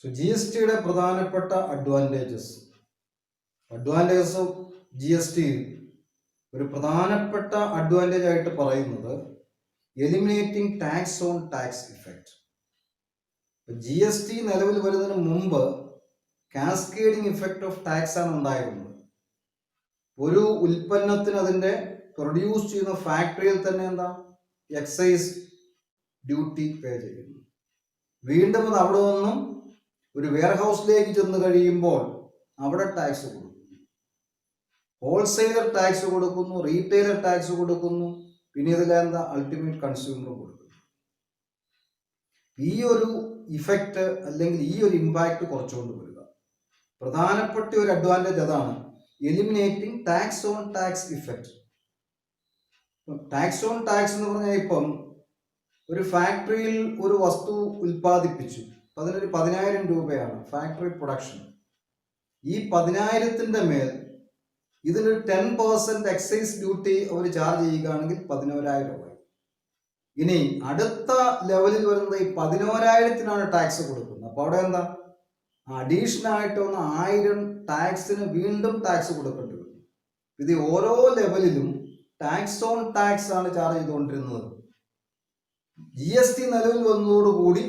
G S ടിയുടെ പ്രധാനപ്പെട്ട advantages of G S T ഒരു പ്രധാനപ്പെട്ട അഡ്വാൻറ്റേജ് ആയിട്ട് പറയുന്നത് eliminating tax on tax effect. G S T നിലവിൽ വരുന്നതിന് മുമ്പ് കാസ്കേഡിംഗ് ഇഫക്റ്റ് ഓഫ് ടാക്സ് ആണ് ഉണ്ടായിരുന്നത്. ഒരു ഉൽപ്പന്നത്തിന് അതിൻ്റെ പ്രൊഡ്യൂസ് ചെയ്യുന്ന ഫാക്ടറിയിൽ തന്നെ എക്സൈസ് ഡ്യൂട്ടി പേ ചെയ്യുന്നു. വീണ്ടും അത് അവിടെ നിന്നും ഒരു വെയർഹൗസിലേക്ക് ചെന്ന് കഴിയുമ്പോൾ അവിടെ ടാക്സ് കൊടുക്കുന്നു. ഹോൾസെയിലർ ടാക്സ് കൊടുക്കുന്നു, റീറ്റെയിലർ ടാക്സ് കൊടുക്കുന്നു, പിന്നെ ഇതിൽ അൾട്ടിമേറ്റ് കൺസ്യൂമർ കൊടുക്കുന്നു. ഈ ഒരു ഇഫക്റ്റ് അല്ലെങ്കിൽ ഈ ഒരു ഇമ്പാക്റ്റ് കുറച്ചുകൊണ്ട് വരിക. പ്രധാനപ്പെട്ട ഒരു അഡ്വാൻറ്റേജ് അതാണ്, eliminating tax on tax effect. Tax on tax എന്ന് പറഞ്ഞാൽ ഇപ്പം ഒരു ഫാക്ടറിയിൽ ഒരു വസ്തു ഉൽപ്പാദിപ്പിച്ചു, അതിനൊരു 10,000 രൂപയാണ് ഫാക്ടറി പ്രൊഡക്ഷൻ. ഈ 10,000-ന്റെ മേൽ ഇതിനൊരു 10% എക്സൈസ് ഡ്യൂട്ടി അവർ ചാർജ് ചെയ്യുകയാണെങ്കിൽ 11,000 രൂപ. ഇനി അടുത്ത ലെവലിൽ വരുന്നത് ഈ 11,000-ത്തിനാണ് ടാക്സ് കൊടുക്കുന്നത്. അപ്പോൾ അവിടെ അഡീഷണൽ ആയിട്ട് 1,000 ടാക്സിന് വീണ്ടും ടാക്സ് കൊടുക്കേണ്ടി വരും. ഇത് ഓരോ ലെവലിലും ടാക്സ് ഓൺ ടാക്സ് ആണ് ചാർജ് ചെയ്തുകൊണ്ടിരുന്നത്. ജി എസ് ടി നിലവിൽ വന്നതോടുകൂടി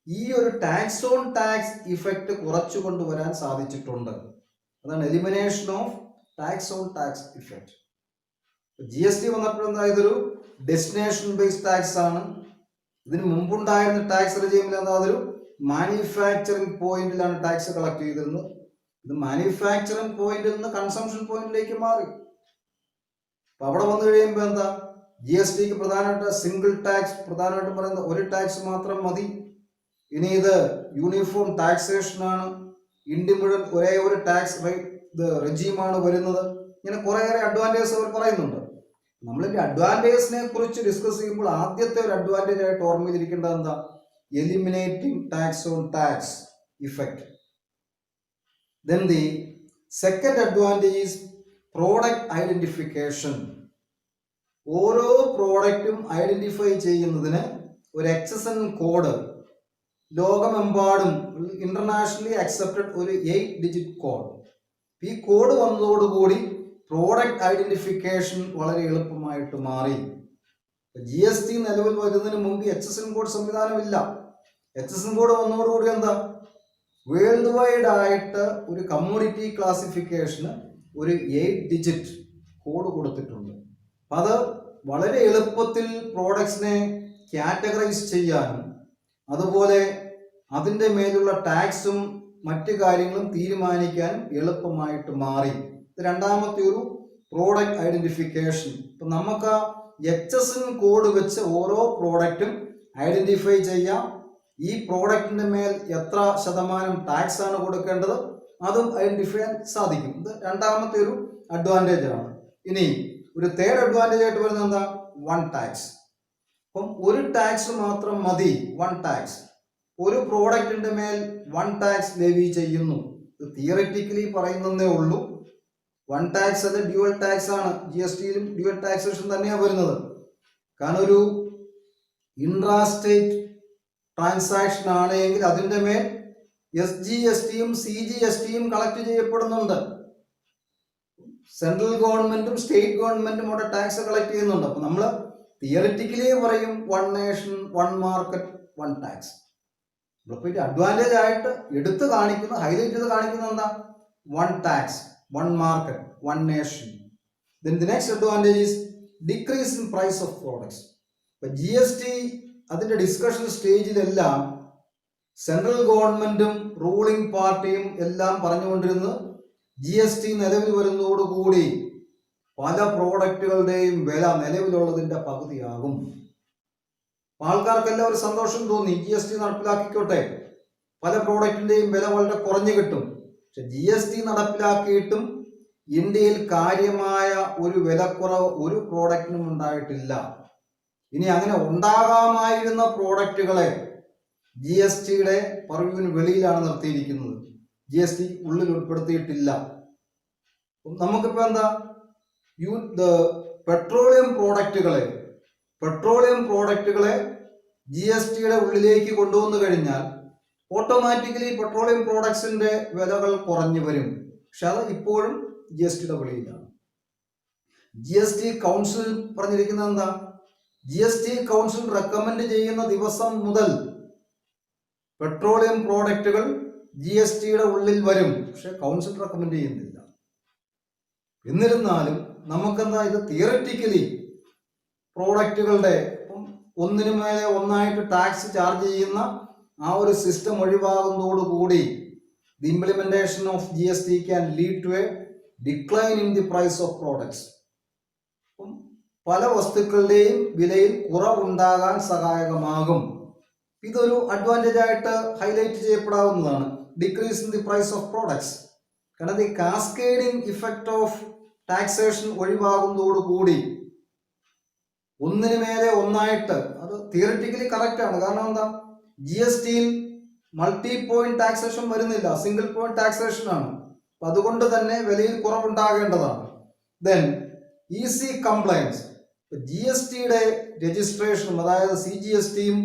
ഈ ഒരു ടാക്സ് ഓൺ ടാക്സ് ഇഫക്റ്റ് കുറച്ചു കൊണ്ടുവരാൻ സാധിച്ചിട്ടുണ്ട്. അതാണ് elimination of tax on tax effect. G S T വന്നപ്പോൾ ഇതൊരു ഡെസ്റ്റിനേഷൻ ബേസ്ഡ് ടാക്സ് ആണ്. ഇതിന് മുമ്പുണ്ടായിരുന്ന ടാക്സ് റെജീമിൽ അതൊരു മാനുഫാക്ചറിങ് പോയിന്റിലാണ് ടാക്സ് കളക്ട് ചെയ്തിരുന്നത്. ഇത് മാനുഫാക്ചറിങ് പോയിന്റിൽ നിന്ന് കൺസംഷൻ പോയിന്റിലേക്ക് മാറി. അപ്പൊ അവിടെ വന്നു കഴിയുമ്പോൾ ജി എസ് ടിക്ക് പ്രധാനമായിട്ട് സിംഗിൾ ടാക്സ്, പ്രധാനമായിട്ടും പറയുന്നത് ഒരു ടാക്സ് മാത്രം മതി. ഇനി ഇത് യൂണിഫോം ടാക്സേഷൻ ആണ്, ഇന്ത്യ ഒരേ ഒരു ടാക്സ് റെജീമാണ് വരുന്നത്. ഇങ്ങനെ കുറേയേറെ അഡ്വാൻറ്റേജസ് അവർ പറയുന്നുണ്ട്. നമ്മളിന്റെ അഡ്വാൻറ്റേജസിനെ കുറിച്ച് ഡിസ്കസ് ചെയ്യുമ്പോൾ ആദ്യത്തെ ഒരു അഡ്വാൻറ്റേജ് ആയിട്ട് ഓർമ്മയിലിരിക്കേണ്ടത് eliminating tax on tax effect. Then the second advantage is product identification. ഓരോ പ്രോഡക്റ്റും ഐഡന്റിഫൈ ചെയ്യുന്നതിന് ഒരു എക്സസൻ കോഡ്, ലോകമെമ്പാടും ഇന്റർനാഷണലി അക്സെപ്റ്റഡ് ഒരു 8-digit കോഡ്. ഈ കോഡ് വന്നതോടുകൂടി പ്രോഡക്റ്റ് ഐഡന്റിഫിക്കേഷൻ വളരെ എളുപ്പമായിട്ട് മാറി. ജി എസ് ടി നിലവിൽ വരുന്നതിന് മുമ്പ് എക്സസൻ കോഡ് സംവിധാനമില്ല. എക്സസൻ കോഡ് വന്നതോടുകൂടി വേൾഡ് വൈഡ് ആയിട്ട് ഒരു കമ്മ്യൂണിറ്റി ക്ലാസിഫിക്കേഷന് ഒരു 8-digit കോഡ് കൊടുത്തിട്ടുണ്ട്. അത് വളരെ എളുപ്പത്തിൽ പ്രോഡക്ട്സിനെ കാറ്റഗറൈസ് ചെയ്യാനും അതുപോലെ അതിൻ്റെ മേലുള്ള ടാക്സും മറ്റു കാര്യങ്ങളും തീരുമാനിക്കാനും എളുപ്പമായിട്ട് മാറി. രണ്ടാമത്തെ ഒരു പ്രോഡക്റ്റ് ഐഡന്റിഫിക്കേഷൻ. ഇപ്പം നമുക്ക് എക്സസൻ കോഡ് വെച്ച് ഓരോ പ്രോഡക്റ്റും ഐഡന്റിഫൈ ചെയ്യാം. ഈ പ്രോഡക്റ്റിന്റെ മേൽ എത്ര ശതമാനം ടാക്സ് ആണ് കൊടുക്കേണ്ടത് അതും ഐഡന്റിഫൈ ചെയ്യാൻ സാധിക്കും. ഇത് രണ്ടാമത്തെ ഒരു അഡ്വാൻറ്റേജ് ആണ്. ഇനി ഒരു തേർഡ് അഡ്വാൻറ്റേജ് ആയിട്ട് വരുന്നത് വൺ ടാക്സ്. അപ്പം ഒരു ടാക്സ് മാത്രം മതി, വൺ ടാക്സ്. ഒരു പ്രോഡക്റ്റിന്റെ മേൽ വൺ ടാക്സ് ലെവി ചെയ്യുന്നു. ഇത് തിയററ്റിക്കലി പറയുന്നതേ ഉള്ളൂ. വൺ ടാക്സ് അത് ഡ്യുവൽ ടാക്സ് ആണ്. ജി എസ് ടിയിലും ഡ്യുവൽ ടാക്സേഷൻ തന്നെയാണ് വരുന്നത്. കാരണം ഒരു ഇൻട്രാസ്റ്റേറ്റ് ട്രാൻസാക്ഷൻ ആണെങ്കിൽ അതിൻ്റെ മേൽ SGST-യും CGST-യും കളക്ട് ചെയ്യപ്പെടുന്നുണ്ട്. സെൻട്രൽ ഗവൺമെന്റും സ്റ്റേറ്റ് ഗവൺമെന്റും അവിടെ ടാക്സ് കളക്ട് ചെയ്യുന്നുണ്ട്. അപ്പൊ നമ്മൾ തിയറിറ്റിക്കലി പറയും one nation one market one tax. നമ്മളിപ്പോൾ ഇത് അഡ്വാൻറ്റേജ് ആയിട്ട് എടുത്ത് കാണിക്കുന്ന, ഹൈലൈറ്റ് ചെയ്ത് കാണിക്കുന്ന one tax, one market, one nation. Then the next advantage is decrease in price of products. ഇപ്പൊ GST അതിന്റെ ഡിസ്കഷൻ സ്റ്റേജിലെല്ലാം സെൻട്രൽ ഗവൺമെന്റും റൂളിംഗ് പാർട്ടിയും എല്ലാം പറഞ്ഞുകൊണ്ടിരുന്നത് GST നിലവിൽ വരുന്നതോടുകൂടി പല പ്രോഡക്റ്റുകളുടെയും വില നിലവിലുള്ളതിന്റെ പകുതിയാകും. ആൾക്കാർക്കെല്ലാം ഒരു സന്തോഷം തോന്നി, GST നടപ്പിലാക്കിക്കോട്ടെ, പല പ്രോഡക്റ്റിന്റെയും വില വളരെ കുറഞ്ഞു കിട്ടും. പക്ഷെ GST നടപ്പിലാക്കിയിട്ടും ഇന്ത്യയിൽ കാര്യമായ ഒരു വിലക്കുറവ് ഒരു പ്രോഡക്റ്റിനും ഉണ്ടായിട്ടില്ല. ഇനി അങ്ങനെ ഉണ്ടാകാമായിരുന്ന പ്രോഡക്റ്റുകളെ GSTയുടെ പർവ്യൂവിന് വെളിയിലാണ് നിർത്തിയിരിക്കുന്നത്. GST ഉള്ളിൽ ഉൾപ്പെടുത്തിയിട്ടില്ല. നമുക്കിപ്പോൾ പെട്രോളിയം പ്രോഡക്റ്റുകളെ GSTയുടെ ഉള്ളിലേക്ക് കൊണ്ടുവന്നു കഴിഞ്ഞാൽ ഓട്ടോമാറ്റിക്കലി പെട്രോളിയം പ്രോഡക്ട്സിന്റെ വിലകൾ കുറഞ്ഞു വരും. പക്ഷെ അത് ഇപ്പോഴും GSTയുടെ വെളിയിലാണ്. GST കൗൺസിൽ പറഞ്ഞിരിക്കുന്നത് എന്താ? GST കൗൺസിൽ റെക്കമെൻഡ് ചെയ്യുന്ന ദിവസം മുതൽ പെട്രോളിയം പ്രോഡക്റ്റുകൾ GSTയുടെ ഉള്ളിൽ വരും. പക്ഷെ കൗൺസിൽ റെക്കമെൻഡ് ചെയ്യുന്നില്ല. എന്നിരുന്നാലും നമുക്കെന്താ, ഇത് തിയററ്റിക്കലി പ്രോഡക്റ്റുകളുടെ ഒന്നിനു മേലെ ഒന്നായിട്ട് ടാക്സ് ചാർജ് ചെയ്യുന്ന ആ ഒരു സിസ്റ്റം ഒഴിവാകുന്നതോടുകൂടി the implementation of GST can lead to a decline in the price of products. പല വസ്തുക്കളുടെയും വിലയിൽ കുറവുണ്ടാകാൻ സഹായകമാകും. ഇതൊരു അഡ്വാൻറ്റേജ് ആയിട്ട് ഹൈലൈറ്റ് ചെയ്യപ്പെടാവുന്നതാണ്, decrease in the price of products. കാരണം the cascading effect of taxation ഒഴിവാകുന്നതോടുകൂടി ഒന്നിനു മേലെ ഒന്നായിട്ട്, അത് തിയററ്റിക്കലി കറക്റ്റ് ആണ്. കാരണം എന്താ, GSTയിൽ മൾട്ടി പോയിന്റ് ടാക്സേഷൻ വരുന്നില്ല, സിംഗിൾ പോയിന്റ് ടാക്സേഷൻ ആണ്. അപ്പൊ അതുകൊണ്ട് തന്നെ വിലയിൽ കുറവുണ്ടാകേണ്ടതാണ്. Then easy compliance. GSTയുടെ രജിസ്ട്രേഷനും, അതായത് CGSTയും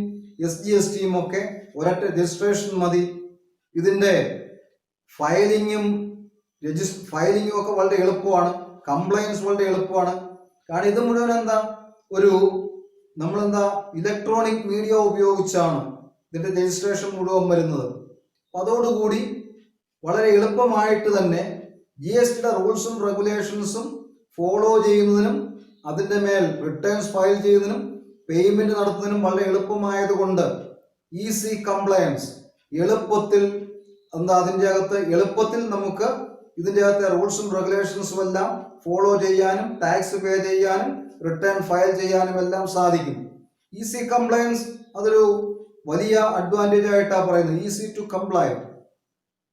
SGSTയും ഒക്കെ ഒരൊറ്റ രജിസ്ട്രേഷൻ മതി. ഇതിന്റെ ഫയലിങ്ങും ഒക്കെ വളരെ എളുപ്പമാണ്. കംപ്ലയൻസ് വളരെ എളുപ്പമാണ്. കാരണം ഇത് മുഴുവൻ എന്താ, നമ്മളെന്താ ഇലക്ട്രോണിക് മീഡിയ ഉപയോഗിച്ചാണ് ഇതിന്റെ രജിസ്ട്രേഷൻ മുഴുവൻ വരുന്നത്. അതോടുകൂടി വളരെ എളുപ്പമായിട്ട് തന്നെ GSTയുടെ റൂൾസും റെഗുലേഷൻസും ഫോളോ ചെയ്യുന്നതിനും അതിന്റെ മേൽ റിട്ടേൺസ് ഫയൽ ചെയ്യുന്നതിനും പേയ്മെന്റ് നടത്തുന്നതിനും വളരെ എളുപ്പമായതുകൊണ്ട് ഈസി കംപ്ലയൻസ്, എളുപ്പത്തിൽ എളുപ്പത്തിൽ നമുക്ക് ഇതിൻ്റെ അകത്തെ റൂൾസും റെഗുലേഷൻസും എല്ലാം ഫോളോ ചെയ്യാനും ടാക്സ് പേ ചെയ്യാനും റിട്ടേൺ ഫയൽ ചെയ്യാനും എല്ലാം സാധിക്കും. ഈസി കംപ്ലയൻസ് അതൊരു വലിയ അഡ്വാൻറ്റേജ് ആയിട്ടാണ് പറയുന്നത്. Easy to comply.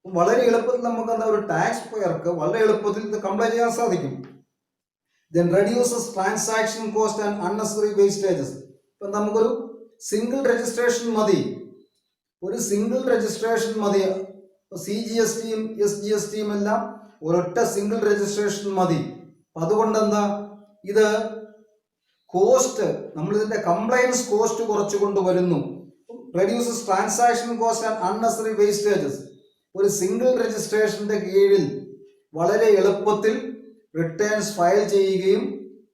വളരെ എളുപ്പത്തിൽ നമുക്ക് ഒരു ടാക്സ് പേയർക്ക് വളരെ എളുപ്പത്തിൽ ഇത് കംപ്ലൈ ചെയ്യാൻ സാധിക്കും. Then reduces transaction cost and unnecessary wastages. ഇപ്പം നമുക്കൊരു സിംഗിൾ രജിസ്ട്രേഷൻ മതി. CGSTയും SGSTയും എല്ലാം ഒരൊറ്റ സിംഗിൾ രജിസ്ട്രേഷൻ മതി. അതുകൊണ്ട് എന്താ, ഇത് കോസ്റ്റ്, നമ്മളിതിന്റെ കംപ്ലയൻസ് കോസ്റ്റ് കുറച്ചു കൊണ്ടുവരുന്നു. Reduces transaction cost and unnecessary wastages. ഒരു സിംഗിൾ രജിസ്ട്രേഷന്റെ കീഴിൽ വളരെ എളുപ്പത്തിൽ റിട്ടേൺസ് ഫയൽ ചെയ്യുകയും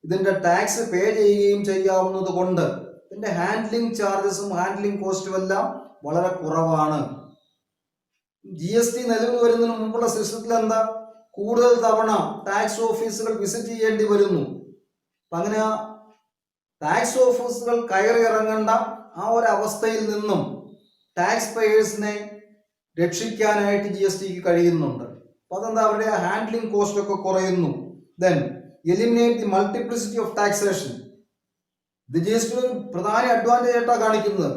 ഇതിന്റെ ടാക്സ് പേ ചെയ്യുകയും ചെയ്യാവുന്നത് കൊണ്ട് ഇതിന്റെ ഹാൻഡ്ലിംഗ് ചാർജസും ഹാൻഡ്ലിംഗ് കോസ്റ്റും എല്ലാം വളരെ കുറവാണ്. GST നിലവിൽ വരുന്നതിന് മുമ്പുള്ള സിസ്റ്റത്തിൽ എന്താ, കൂടുതൽ തവണ ടാക്സ് ഓഫീസുകൾ വിസിറ്റ് ചെയ്യേണ്ടി വരുന്നു. അങ്ങനെ ടാക്സ് ഓഫീസുകൾ കയറി ഇറങ്ങേണ്ട ആ ഒരു അവസ്ഥയിൽ നിന്നും ടാക്സ് പേയേഴ്സിനെ രക്ഷിക്കാനായിട്ട് GSTക്ക് കഴിയുന്നുണ്ട്. അപ്പൊ അതെന്താ, അവരുടെ ഹാൻഡ്ലിംഗ് കോസ്റ്റ് ഒക്കെ കുറയുന്നു. Then eliminate the multiplicity of taxation. ഇത് GST ഒരു പ്രധാന അഡ്വാൻറ്റേജ് ആയിട്ടാണ് കാണിക്കുന്നത്.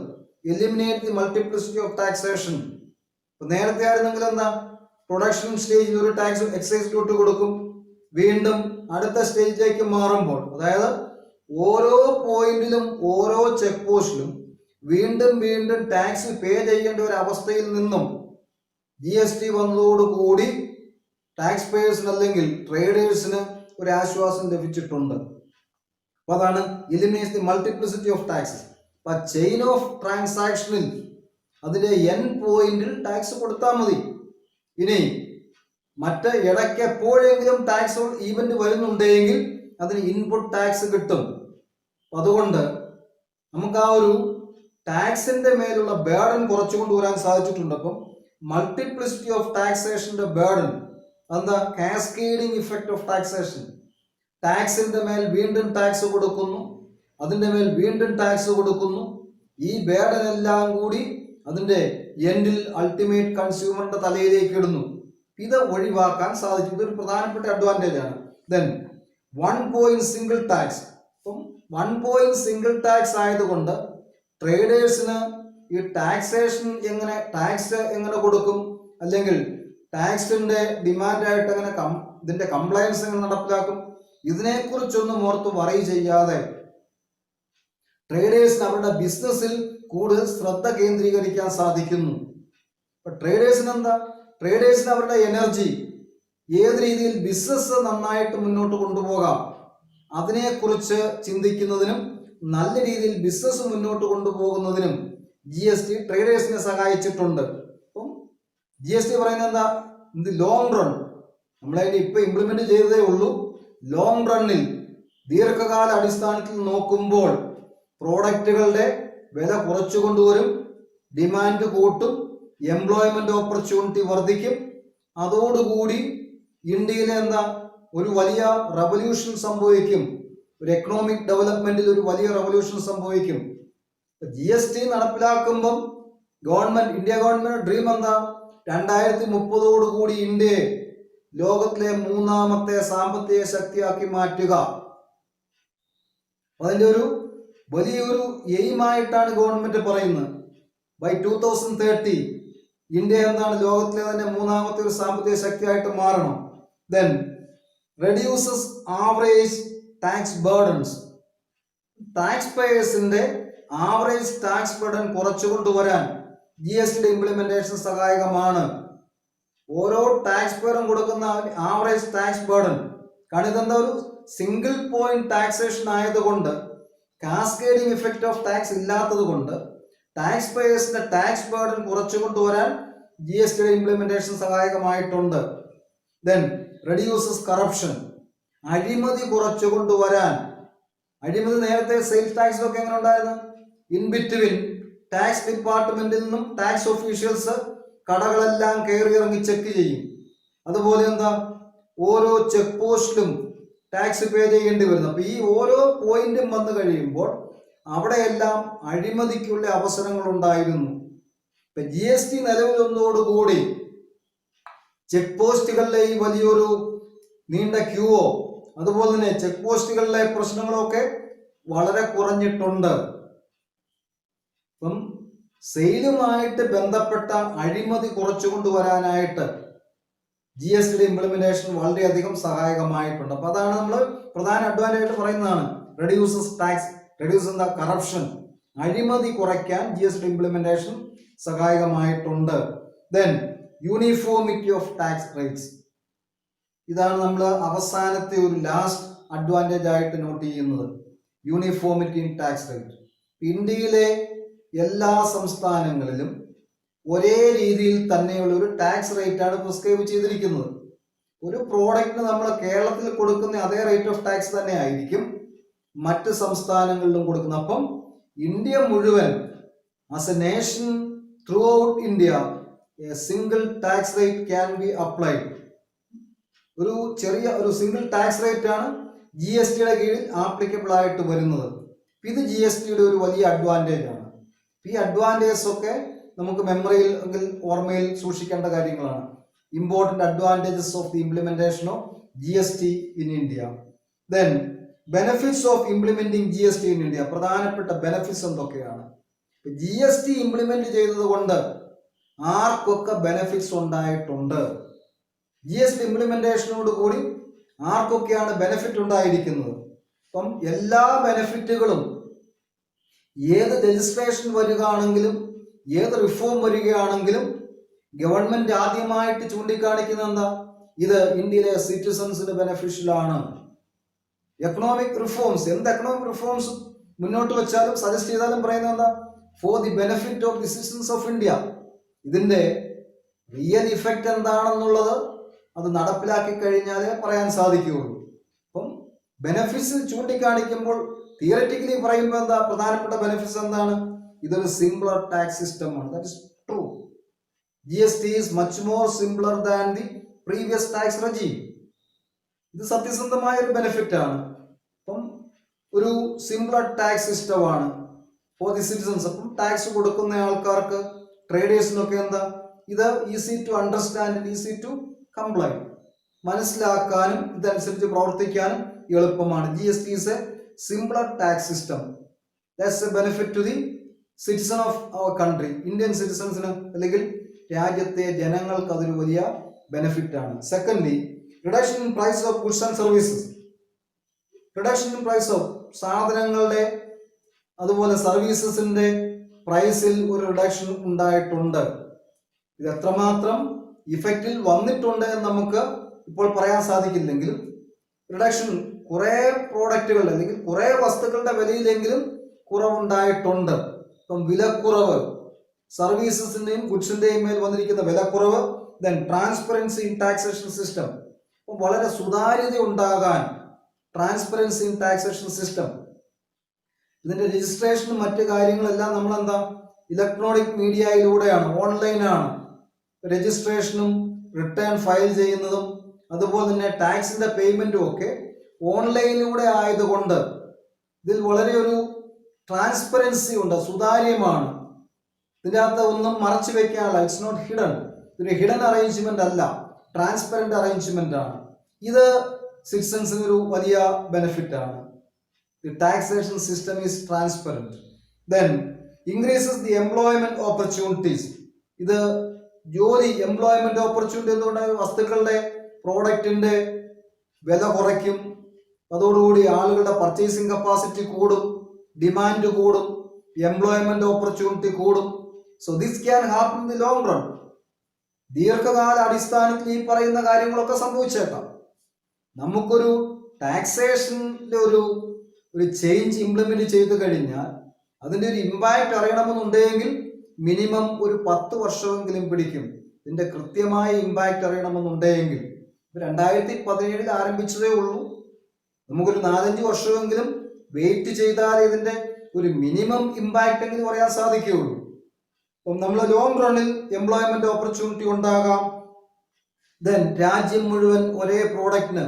Eliminate the multiplicity of taxation. ഇപ്പൊ നേരത്തെ ആയിരുന്നെങ്കിൽ എന്താ, പ്രൊഡക്ഷൻ സ്റ്റേജിൽ ഒരു ടാക്സ് എക്സൈസ് ഡ്യൂട്ടി കൊടുക്കും, വീണ്ടും അടുത്ത സ്റ്റേജിലേക്ക് മാറുമ്പോൾ, അതായത് ഓരോ പോയിന്റിലും ഓരോ ചെക്ക് പോസ്റ്റിലും വീണ്ടും വീണ്ടും ടാക്സ് പേ ചെയ്യേണ്ട ഒരു അവസ്ഥയിൽ നിന്നും GST വന്നതോടുകൂടി ടാക്സ് പേയേഴ്സിന് അല്ലെങ്കിൽ ട്രേഡേഴ്സിന് ഒരു ആശ്വാസം ലഭിച്ചിട്ടുണ്ട്. അപ്പൊ അതാണ് eliminate the multiplicity of taxes. അപ്പൊ ചെയിൻ ഓഫ് ട്രാൻസാക്ഷനിൽ അതിന്റെ എൻ പോയിന്റിൽ ടാക്സ് കൊടുത്താൽ മതി. ഇനി മറ്റ് ഇടയ്ക്ക് എപ്പോഴെങ്കിലും ടാക്സ് ഈവന്റ് വരുന്നുണ്ടെങ്കിൽ അതിന് ഇൻപുട്ട് ടാക്സ് കിട്ടും. അതുകൊണ്ട് നമുക്ക് ആ ഒരു ടാക്സിന്റെ മേലുള്ള ബേർഡൻ കുറച്ചു കൊണ്ടുവരാൻ സാധിച്ചിട്ടുണ്ട്. അപ്പം മൾട്ടിപ്ലിസിറ്റി ഓഫ് ടാക്സേഷന്റെ ബേർഡൻ എന്താ, കാസ്കേഡിംഗ് ഇഫക്റ്റ് ഓഫ് ടാക്സേഷൻ. ടാക്സിന്റെ മേൽ വീണ്ടും ടാക്സ് കൊടുക്കുന്നു, അതിന്റെ മേൽ വീണ്ടും ടാക്സ് കൊടുക്കുന്നു. ഈ ബേർഡൻ എല്ലാം കൂടി അതിന്റെ എൻഡിൽ അൾട്ടിമേറ്റ് കൺസ്യൂമറിന്റെ തലയിലേക്ക് ഇടുന്നു. ഇത് ഒഴിവാക്കാൻ സാധിക്കും. ഇതൊരു പ്രധാനപ്പെട്ട അഡ്വാൻറ്റേജ് ആണ്. Then 1 point single tax. അപ്പം 1 point സിംഗിൾ ടാക്സ് ആയതുകൊണ്ട് ട്രേഡേഴ്സിന് ഈ ടാക്സേഷൻ ടാക്സ് എങ്ങനെ കൊടുക്കും, അല്ലെങ്കിൽ ടാക്സിന്റെ ഡിമാൻഡായിട്ട് എങ്ങനെ ഇതിന്റെ കംപ്ലയൻസ് എങ്ങനെ നടപ്പിലാക്കും, ഇതിനെക്കുറിച്ചൊന്നും ഓർത്ത് വറി ചെയ്യാതെ ട്രേഡേഴ്സിന് അവരുടെ ബിസിനസ്സിൽ കൂടുതൽ ശ്രദ്ധ കേന്ദ്രീകരിക്കാൻ സാധിക്കുന്നു. അപ്പൊ ട്രേഡേഴ്സിന് അവരുടെ എനർജി ഏത് രീതിയിൽ ബിസിനസ് നന്നായിട്ട് മുന്നോട്ട് കൊണ്ടുപോകാം അതിനെക്കുറിച്ച് ചിന്തിക്കുന്നതിനും നല്ല രീതിയിൽ ബിസിനസ് മുന്നോട്ട് കൊണ്ടുപോകുന്നതിനും GST ട്രേഡേഴ്സിനെ സഹായിച്ചിട്ടുണ്ട്. GST പറയുന്നത് എന്താ? ഇത് ലോങ് റൺ, നമ്മളതിന് ഇപ്പൊ ഇംപ്ലിമെന്റ് ചെയ്തതേ ഉള്ളൂ. ലോങ് റണ്ണിൽ ദീർഘകാല അടിസ്ഥാനത്തിൽ നോക്കുമ്പോൾ പ്രോഡക്റ്റുകളുടെ വില കുറച്ചു കൊണ്ടുവരും, ഡിമാൻഡ് കൂട്ടും, എംപ്ലോയ്മെന്റ് ഓപ്പർച്യൂണിറ്റി വർദ്ധിക്കും. അതോടുകൂടി ഇന്ത്യയിലെ എന്താ ഒരു വലിയ റവല്യൂഷൻ സംഭവിക്കും, ഒരു എക്കണോമിക് ഡെവലപ്മെന്റിൽ ഒരു വലിയ റവല്യൂഷൻ സംഭവിക്കും. GST നടപ്പിലാക്കുമ്പം ഇന്ത്യ ഗവൺമെന്റ് ഡ്രീം എന്താ? 2030 ഇന്ത്യയെ ലോകത്തിലെ 3ാമത്തെ സാമ്പത്തിക ശക്തിയാക്കി മാറ്റുക. അതിന്റെ ഒരു വലിയൊരു എയിമായിട്ടാണ് ഗവൺമെന്റ് പറയുന്നത്. ബൈ 2030 ഇന്ത്യ എന്താണ് ലോകത്തിലെ തന്നെ 3ാമത്തെ ഒരു സാമ്പത്തിക ശക്തിയായിട്ട് മാറണം. Then reduces average tax burdens, tax പേയേഴ്സിന്റെ ആവറേജ് ടാക്സ് ബർഡൻ കുറച്ചുകൊണ്ടുവരാൻ GSTയുടെ ഇംപ്ലിമെന്റേഷൻ സഹായകമാണ്. ഓരോ ടാക്സ് പേറും കൊടുക്കുന്ന ആവറേജ് ടാക്സ് ബർഡൻ, കാരണം ഇതെന്താ ഒരു സിംഗിൾ പോയിന്റ് ടാക്സേഷൻ ആയതുകൊണ്ട്, കാസ്കേഡിംഗ് ഇഫക്റ്റ് ഓഫ് ടാക്സ് ഇല്ലാത്തത് കൊണ്ട് ടാക്സ് പേയേഴ്സിന്റെ ടാക്സ് ബർഡൻ കുറച്ചുകൊണ്ടുവരാൻ GSTയുടെ ഇംപ്ലിമെന്റേഷൻ സഹായകമായിട്ടുണ്ട്. ദെൻ റെഡ്യൂസസ് കറപ്ഷൻ, അഴിമതി കുറച്ചുകൊണ്ടുവരാൻ. അഴിമതി നേരത്തെ സെയിൽസ് ടാക്സിലൊക്കെ എങ്ങനെ ഉണ്ടായിരുന്നു? ഇൻ ബിറ്റ്വീൻ ടാക്സ് ഡിപ്പാർട്ട്മെന്റിൽ നിന്നും ടാക്സ് ഒഫീഷ്യൽസ് കടകളെല്ലാം കയറി ഇറങ്ങി ചെക്ക് ചെയ്യും. അതുപോലെ എന്താ ഓരോ ചെക്ക് പോസ്റ്റിലും ടാക്സ് പേ ചെയ്യേണ്ടി വരുന്നു. അപ്പൊ ഈ ഓരോ പോയിന്റും വന്നു കഴിയുമ്പോൾ അവിടെയെല്ലാം അഴിമതിക്കുള്ള അവസരങ്ങൾ ഉണ്ടായിരുന്നു. ഇപ്പൊ GST നിലവിൽ വന്നതോടുകൂടി ചെക്ക് പോസ്റ്റുകളിലെ ഈ വലിയൊരു നീണ്ട ക്യൂവോ അതുപോലെ തന്നെ ചെക്ക് പോസ്റ്റുകളിലെ പ്രശ്നങ്ങളൊക്കെ വളരെ കുറഞ്ഞിട്ടുണ്ട്. അപ്പം സെയിലുമായിട്ട് ബന്ധപ്പെട്ട അഴിമതി കുറച്ചു കൊണ്ടുവരാനായിട്ട് GSTയുടെ ഇംപ്ലിമെന്റേഷൻ വളരെയധികം സഹായകമായിട്ടുണ്ട്. അപ്പൊ അതാണ് നമ്മൾ പ്രധാന അഡ്വാൻറ്റേജ് ആയിട്ട് പറയുന്നതാണ്. റെഡ്യൂസ് എന്താ കറപ്ഷൻ, അഴിമതി കുറയ്ക്കാൻ GSTയുടെ ഇംപ്ലിമെന്റേഷൻ സഹായകമായിട്ടുണ്ട്. Then uniformity of tax rates, ഇതാണ് നമ്മൾ അവസാനത്തെ ഒരു ലാസ്റ്റ് അഡ്വാൻറ്റേജ് ആയിട്ട് നോട്ട് ചെയ്യുന്നത്. യൂണിഫോമിറ്റി ഇൻ ടാക്സ് റേറ്റ്, ഇന്ത്യയിലെ എല്ലാ സംസ്ഥാനങ്ങളിലും ഒരേ രീതിയിൽ തന്നെയുള്ള ഒരു ടാക്സ് റേറ്റ് ആണ് പ്രിസ്ക്രൈബ് ചെയ്തിരിക്കുന്നത്. ഒരു പ്രോഡക്റ്റിന് നമ്മൾ കേരളത്തിൽ കൊടുക്കുന്ന അതേ റേറ്റ് ഓഫ് ടാക്സ് തന്നെ ആയിരിക്കും മറ്റ് സംസ്ഥാനങ്ങളിലും കൊടുക്കുന്നത്. അപ്പം ഇന്ത്യ മുഴുവൻ as A nation through out India A single tax rate can be applied. ഒരു സിംഗിൾ ടാക്സ് റേറ്റ് ആണ് GSTയുടെ കീഴിൽ ആപ്ലിക്കബിൾ ആയിട്ട് വരുന്നത്. ഇത് GSTയുടെ ഒരു വലിയ അഡ്വാൻറ്റേജ് ആണ്. ഈ അഡ്വാൻറ്റേജസ് ഒക്കെ നമുക്ക് മെമ്മറിയിൽ ഓർമ്മയിൽ സൂക്ഷിക്കേണ്ട കാര്യങ്ങളാണ്. Important advantages of the implementation of GST in India. Then benefits of implementing GST in India, പ്രധാനപ്പെട്ട ബെനിഫിറ്റ്സ് എന്തൊക്കെയാണ്? GST ഇംപ്ലിമെന്റ് ചെയ്തത് കൊണ്ട് ആർക്കൊക്കെ ബെനിഫിറ്റ്സ് ഉണ്ടായിട്ടുണ്ട്? GST ഇംപ്ലിമെന്റേഷനോട് കൂടി ആർക്കൊക്കെയാണ് ബെനിഫിറ്റ് ഉണ്ടായിരിക്കുന്നത്? അപ്പം എല്ലാ ബെനിഫിറ്റുകളും ഏത് ലെജിസ്ലേഷൻ വരികയാണെങ്കിലും ഏത് റിഫോം വരികയാണെങ്കിലും ഗവൺമെന്റ് ആദ്യമായിട്ട് ചൂണ്ടിക്കാണിക്കുന്ന എന്താ? ഇത് ഇന്ത്യയിലെ സിറ്റിസൺസിന് ബെനിഫിഷ്യൽ ആണ്. എക്കണോമിക് റിഫോംസ്, എന്ത് എക്കണോമിക് റിഫോംസ് മുന്നോട്ട് വെച്ചാലും സജസ്റ്റ് ചെയ്താലും പറയുന്നത് എന്താ? For the benefit of the citizens of India. ഇതിന്റെ റിയൽ ഇഫക്റ്റ് എന്താണെന്നുള്ളത് അത് നടപ്പിലാക്കി കഴിഞ്ഞാലേ പറയാൻ സാധിക്കുകയുള്ളൂ. അപ്പം ബെനിഫിറ്റ്സ് ചൂണ്ടിക്കാണിക്കുമ്പോൾ തിയററ്റിക്കലി പറയുമ്പോൾ എന്താ പ്രധാനപ്പെട്ട ബെനിഫിറ്റ്സ് എന്താണ്? ഇതൊരു സിംപ്ലർ ടാക്സ് സിസ്റ്റം ആണ്. That is true. GST is much more simpler than the previous tax regime. ഇത് സത്യസന്ധമായ ഒരു ബെനിഫിറ്റ് ആണ്. അപ്പം ഒരു സിംപ്ലർ ടാക്സ് സിസ്റ്റം ആണ് ഫോർ ദി സിറ്റിസൺസ്. അപ്പം ടാക്സ് കൊടുക്കുന്ന ആൾക്കാർക്ക്, ട്രേഡേഴ്സിനൊക്കെ എന്താ ഇത് easy to understand, easy to comply, മനസ്സിലാക്കാനും ഇതനുസരിച്ച് പ്രവർത്തിക്കാനും എളുപ്പമാണ്. GST is a simpler tax system. That's a benefit to the citizen of our country. Indian സിറ്റിസൺസിന് അല്ലെങ്കിൽ രാജ്യത്തെ ജനങ്ങൾക്ക് അതൊരു വലിയ ബെനിഫിറ്റ് ആണ്. Secondly, reduction in price of goods and services. Reduction in price of സാധനങ്ങളുടെ അതുപോലെ സർവീസസിന്റെ പ്രൈസിൽ ഒരു റിഡക്ഷൻ ഉണ്ടായിട്ടുണ്ട്. ഇത് എത്രമാത്രം ഇഫക്റ്റിൽ വന്നിട്ടുണ്ട് എന്ന് നമുക്ക് ഇപ്പോൾ പറയാൻ സാധിക്കില്ലെങ്കിലും റിഡക്ഷൻ കുറെ പ്രോഡക്റ്റുകൾ അല്ലെങ്കിൽ കുറെ വസ്തുക്കളുടെ വിലയിലെങ്കിലും കുറവുണ്ടായിട്ടുണ്ട്. ഇപ്പം വിലക്കുറവ്, സർവീസസിന്റെയും ഗുഡ്സിന്റെയും മേൽ വന്നിരിക്കുന്ന വിലക്കുറവ്, then transparency in taxation system, വളരെ സുതാര്യത ഉണ്ടാകാൻ ട്രാൻസ്പെറൻസി ഇൻ ടാക്സേഷൻ സിസ്റ്റം, ഇതിന്റെ രജിസ്ട്രേഷനും മറ്റു കാര്യങ്ങളെല്ലാം നമ്മളെന്താ ഇലക്ട്രോണിക് മീഡിയയിലൂടെയാണ്, ഓൺലൈനാണ് രജിസ്ട്രേഷനും റിട്ടേൺ ഫയൽ ചെയ്യുന്നതും അതുപോലെ തന്നെ ടാക്സിന്റെ പേയ്മെന്റും ഒക്കെ ഓൺലൈനിലൂടെ ആയതുകൊണ്ട് ഇതിൽ വളരെ ഒരു ട്രാൻസ്പെറൻസി ഉണ്ട്, സുതാര്യമാണ്. ഇതിൻ്റെ അകത്ത് ഒന്നും മറച്ചു വെക്കാനുള്ള, ഇറ്റ്സ് നോട്ട് ഹിഡൻ, ഒരു ഹിഡൻ അറേഞ്ച്മെന്റ് അല്ല, ട്രാൻസ്പെറന്റ് അറേഞ്ച്മെന്റ് ആണ്. ഇത് സിറ്റിസൺസിന് ഒരു വലിയ ബെനിഫിറ്റ് ആണ്. The taxation system is transparent. Then increases the employment opportunities. ഇത് ജോലി, എംപ്ലോയ്മെന്റ് ഓപ്പർച്യൂണിറ്റി എന്തുകൊണ്ട് വസ്തുക്കളുടെ പ്രോഡക്റ്റിന്റെ വില കുറയ്ക്കും, അതോടുകൂടി ആളുകളുടെ പർച്ചേസിംഗ് കപ്പാസിറ്റി കൂടും, ഡിമാൻഡ് കൂടും, എംപ്ലോയ്മെന്റ് ഓപ്പർച്യൂണിറ്റി കൂടും. So this can happen in the long run. ദീർഘകാല അടിസ്ഥാനത്തിൽ ഈ പറയുന്ന കാര്യങ്ങളൊക്കെ സംഭവിച്ചേക്കാം. നമുക്കൊരു ടാക്സേഷനിലെ ഒരു ചേഞ്ച് ഇംപ്ലിമെന്റ് ചെയ്തു കഴിഞ്ഞാൽ അതിൻ്റെ ഒരു ഇമ്പാക്റ്റ് അറിയണമെന്നുണ്ടെങ്കിൽ മിനിമം ഒരു 10 വർഷമെങ്കിലും പിടിക്കും. ഇതിന്റെ കൃത്യമായ ഇമ്പാക്റ്റ് അറിയണമെന്നുണ്ടെങ്കിൽ 2017 ആരംഭിച്ചതേ ഉള്ളൂ. നമുക്കൊരു 4-5 വർഷമെങ്കിലും വെയിറ്റ് ചെയ്താൽ ഇതിന്റെ ഒരു മിനിമം ഇമ്പാക്റ്റ് എങ്കിലും പറയാൻ സാധിക്കുകയുള്ളൂ. അപ്പം നമ്മൾ ലോങ് റണ്ണിൽ എംപ്ലോയ്മെന്റ് ഓപ്പർച്യൂണിറ്റി ഉണ്ടാകാം. ദെൻ രാജ്യം മുഴുവൻ ഒരേ പ്രോഡക്റ്റിന്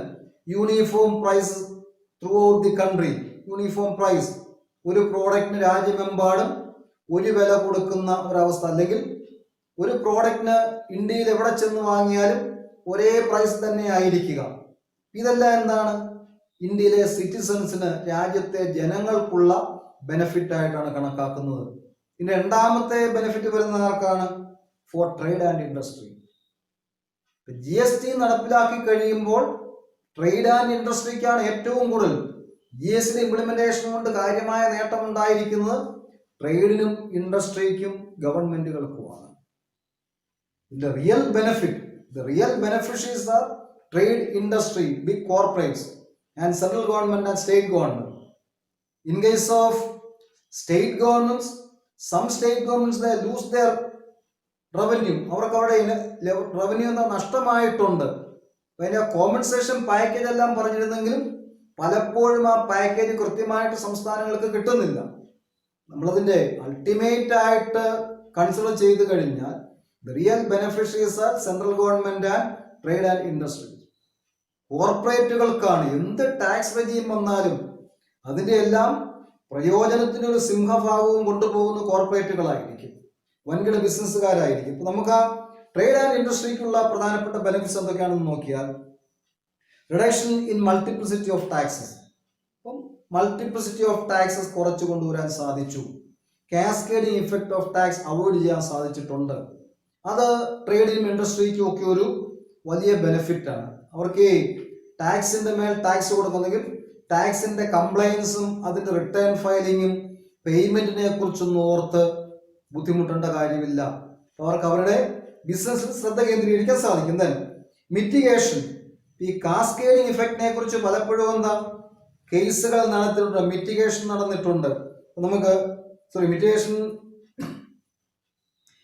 uniform price throughout the country, uniform price, ഒരു പ്രോഡക്റ്റിന് രാജ്യമെമ്പാടും ഒരു വില കൊടുക്കുന്ന ഒരവസ്ഥ, അല്ലെങ്കിൽ ഒരു പ്രോഡക്റ്റിന് ഇന്ത്യയിൽ എവിടെ ചെന്ന് വാങ്ങിയാലും ഒരേ പ്രൈസ് തന്നെ ആയിരിക്കുക. ഇതെല്ലാം എന്താണ്? ഇന്ത്യയിലെ സിറ്റിസൺസിന്, രാജ്യത്തെ ജനങ്ങൾക്കുള്ള ബെനിഫിറ്റ് ആയിട്ടാണ് കണക്കാക്കുന്നത്. ഇനി രണ്ടാമത്തെ ബെനിഫിറ്റ് വരുന്നത് ആർക്കാണ്? For trade and industry. GST നടപ്പിലാക്കി കഴിയുമ്പോൾ ട്രേഡ് ആൻഡ് ഇൻഡസ്ട്രിക്കാണ് ഏറ്റവും കൂടുതൽ. GST ഇംപ്ലിമെന്റേഷൻ കൊണ്ട് കാര്യമായ നേട്ടം ഉണ്ടായിരിക്കുന്നത് ട്രേഡിനും ഇൻഡസ്ട്രിക്കും ഗവൺമെന്റുകൾക്കുമാണ്. The real benefit, the real beneficiaries are trade industry, big corporates and central government and state government. In case of state governments, some state governments they lose their revenue. അവർക്ക് അവിടെ revenue നഷ്ടമായിട്ടുണ്ട്. അതിന്റെ compensation package എല്ലാം പറഞ്ഞിരുന്നെങ്കിലും പലപ്പോഴും ആ package കൃത്യമായിട്ട് സംസ്ഥാനങ്ങൾക്ക് കിട്ടുന്നില്ല. നമ്മളതിന്റെ ultimate ആയിട്ട് കൺസിഡർ ചെയ്ത് കഴിഞ്ഞാൽ the real beneficiaries are central government and trade and industry. കോർപ്പറേറ്റുകൾക്കാണ് എന്ത് ടാക്സ് റെജീം വന്നാലും അതിന്റെ എല്ലാം പ്രയോജനത്തിന് ഒരു സിംഹഭാഗവും കൊണ്ടുപോകുന്ന കോർപ്പറേറ്റുകളായിരിക്കും, വൻകിട ബിസിനസ്സുകാരായിരിക്കും. ഇപ്പൊ നമുക്ക് ആ ട്രേഡ് ആൻഡ് ഇൻഡസ്ട്രിക്കുള്ള പ്രധാനപ്പെട്ട ബെനിഫിറ്റ്സ് എന്തൊക്കെയാണെന്ന് നോക്കിയാൽ, reduction in multiplicity of taxes. അപ്പം മൾട്ടിപ്ലിസിറ്റി ഓഫ് ടാക്സസ് കുറച്ചു കൊണ്ടുവരാൻ സാധിച്ചു. Cascading effect of tax avoid ചെയ്യാൻ സാധിച്ചിട്ടുണ്ട്. അത് ട്രേഡിനും ഇൻഡസ്ട്രിക്കും ഒക്കെ ഒരു വലിയ ബെനിഫിറ്റ് ആണ്. അവർക്ക് ടാക്സിന്റെ മേൽ ടാക്സ് കൊടുക്കുന്നെങ്കിൽ ടാക്സിന്റെ കംപ്ലയൻസും അതിന്റെ റിട്ടേൺ ഫയലിങ്ങും പേയ്മെന്റിനെ കുറിച്ചൊന്നും ഓർത്ത് ബുദ്ധിമുട്ടേണ്ട കാര്യമില്ല. അവർക്ക് അവരുടെ ബിസിനസ്സിൽ ശ്രദ്ധ കേന്ദ്രീകരിക്കാൻ സാധിക്കും. Then mitigation. ഈ കാസ്കേഡിംഗ് ഇഫക്റ്റിനെ കുറിച്ച് പലപ്പോഴും കേസുകൾ നടത്തിയിട്ടുണ്ട്, മിറ്റിഗേഷൻ നടന്നിട്ടുണ്ട്. നമുക്ക് മിറ്റിഗേഷൻ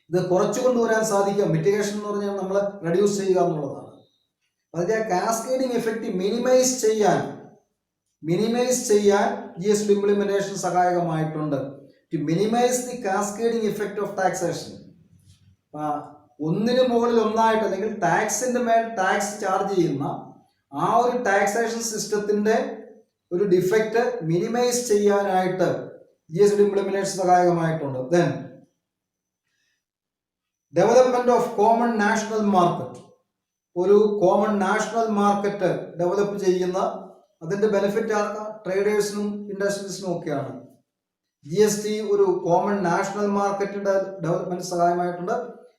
ഇത് കുറച്ചു കൊണ്ടുവരാൻ സാധിക്കും. മിറ്റിഗേഷൻ എന്ന് പറഞ്ഞാൽ നമ്മൾ റെഡ്യൂസ് ചെയ്യുക എന്നുള്ളതാണ്. അതിന്റെ കാസ്കേഡിംഗ് എഫക്റ്റ് മിനിമൈസ് ചെയ്യാൻ GST ഇംപ്ലിമെന്റേഷൻ സഹായകമായിട്ടുണ്ട്. To minimise the cascading effect of taxation. ഒന്നിനു മുകളിൽ ഒന്നായിട്ട് അല്ലെങ്കിൽ ടാക്സിന്റെ മേൽ ടാക്സ് ചാർജ് ചെയ്യുന്ന ആ ഒരു ടാക്സേഷൻ സിസ്റ്റത്തിന്റെ ഒരു ഡിഫക്റ്റ് മിനിമൈസ് ചെയ്യാനായിട്ട് GST ഇംപ്ലിമെന്റേഷൻ സഹായകമായിട്ടുണ്ട്. Then development of common national market. ഒരു കോമൺ നാഷണൽ മാർക്കറ്റ് ഡെവലപ്പ് ചെയ്യുന്ന അതിന്റെ ബെനിഫിറ്റ് ആർക്കാണ്? ട്രേഡേഴ്സിനും ഇൻഡസ്ട്രീസിനും ഒക്കെയാണ്. GST ഒരു കോമൺ നാഷണൽ മാർക്കറ്റിന്റെ ഡെവലപ്മെന്റ് സഹായമായിട്ടുണ്ട്.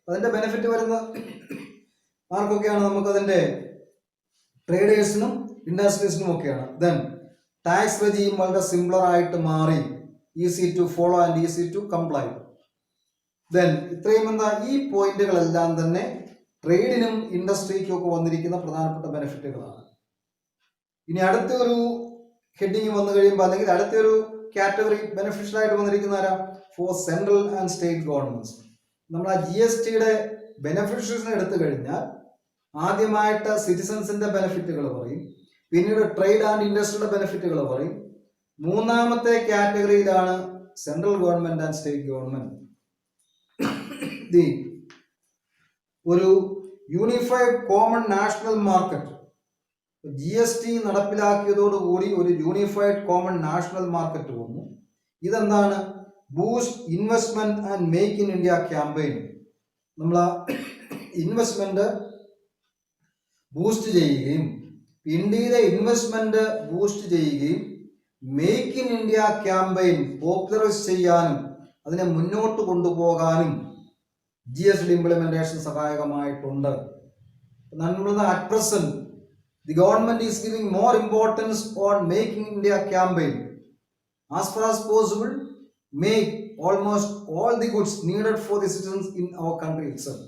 അതിന്റെ ബെനിഫിറ്റ് വരുന്നത് ആർക്കൊക്കെയാണ്? നമുക്ക് അതിന്റെ ട്രേഡേഴ്സിനും ഇൻഡസ്ട്രീസിനും ഒക്കെയാണ്. ദെൻ ടാക്സ് റെജീം വളരെ സിംപ്ലർ ആയിട്ട് മാറി, easy to follow and easy to comply. Then ഇത്രയും ഈ പോയിന്റുകളെല്ലാം തന്നെ ട്രേഡിനും ഇൻഡസ്ട്രിക്കും ഒക്കെ വന്നിരിക്കുന്ന പ്രധാനപ്പെട്ട ബെനിഫിറ്റുകളാണ്. ഇനി അടുത്തൊരു ഹെഡിങ് വന്നു കഴിയുമ്പോൾ, അല്ലെങ്കിൽ അടുത്തൊരു കാറ്റഗറി ബെനിഫിഷ്യൽ ആയിട്ട് വന്നിരിക്കുന്ന ആരാ? For central and state governments. നമ്മൾ ആ GSTയുടെ ബെനിഫിഷ്യറിനെ എടുത്തു കഴിഞ്ഞാൽ ആദ്യമായിട്ട് സിറ്റിസൺസിന്റെ ബെനിഫിറ്റുകൾ പറയും, പിന്നീട് ട്രേഡ് ആൻഡ് ഇൻഡസ്ട്രിയുടെ ബെനിഫിറ്റുകൾ പറയും, മൂന്നാമത്തെ കാറ്റഗറിയിലാണ് central government and state government. ഒരു unified common national market, GST നടപ്പിലാക്കിയതോടുകൂടി ഒരു യൂണിഫൈഡ് കോമൺ നാഷണൽ മാർക്കറ്റ് വന്നു. ഇതെന്താണ്? Boost investment and make in India campaign. നമ്മൾ ആ ഇൻവെസ്റ്റ്മെന്റ് ബൂസ്റ്റ് ചെയ്യുകയും ഇന്ത്യയിലെ ഇൻവെസ്റ്റ്മെന്റ് ബൂസ്റ്റ് ചെയ്യുകയും make in India campaign popularise ചെയ്യാനും അതിനെ മുന്നോട്ട് കൊണ്ടുപോകാനും GST ഇംപ്ലിമെന്റേഷൻ സഹായകമായിട്ടുണ്ട്. നമ്മൾ at present the government is giving more importance on making India campaign. As far as possible, make almost all the goods needed for the citizens in our country itself.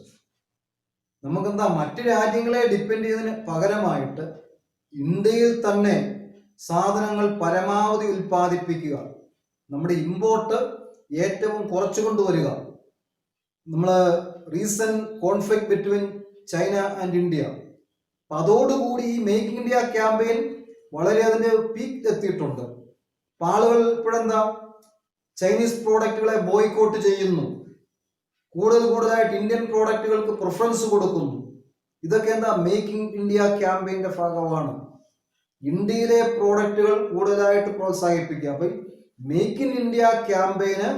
നമുക്കെന്താ മറ്റു രാജ്യങ്ങളെ depend ചെയ്തതിന് പകരമായിട്ട് ഇന്ത്യയിൽ തന്നെ സാധനങ്ങൾ പരമാവധി ഉൽപ്പാദിപ്പിക്കുക, നമ്മുടെ ഇമ്പോർട്ട് ഏറ്റവും കുറച്ചു കൊണ്ടുവരിക. നമ്മൾ recent conflict between China and India, അതോടുകൂടി ഈ മേക്ക് ഇൻ ഇന്ത്യ ക്യാമ്പയിൻ വളരെ അതിന്റെ പീക്ക് എത്തിയിട്ടുണ്ട്. ആളുകൾ ഇപ്പോഴെന്താ ചൈനീസ് പ്രോഡക്റ്റുകളെ ബോയ്ക്കോട്ട് ചെയ്യുന്നു, കൂടുതലായിട്ട് ഇന്ത്യൻ പ്രോഡക്റ്റുകൾക്ക് പ്രിഫറൻസ് കൊടുക്കുന്നു. ഇതൊക്കെ എന്താ മേക്ക് ഇൻ ഇന്ത്യ ക്യാമ്പയിന്റെ ഭാഗമാണ്. ഇന്ത്യയിലെ പ്രോഡക്റ്റുകൾ കൂടുതലായിട്ട് പ്രോത്സാഹിപ്പിക്കുക. അപ്പൊ മേക്ക് ഇൻ ഇന്ത്യ ക്യാമ്പയിന്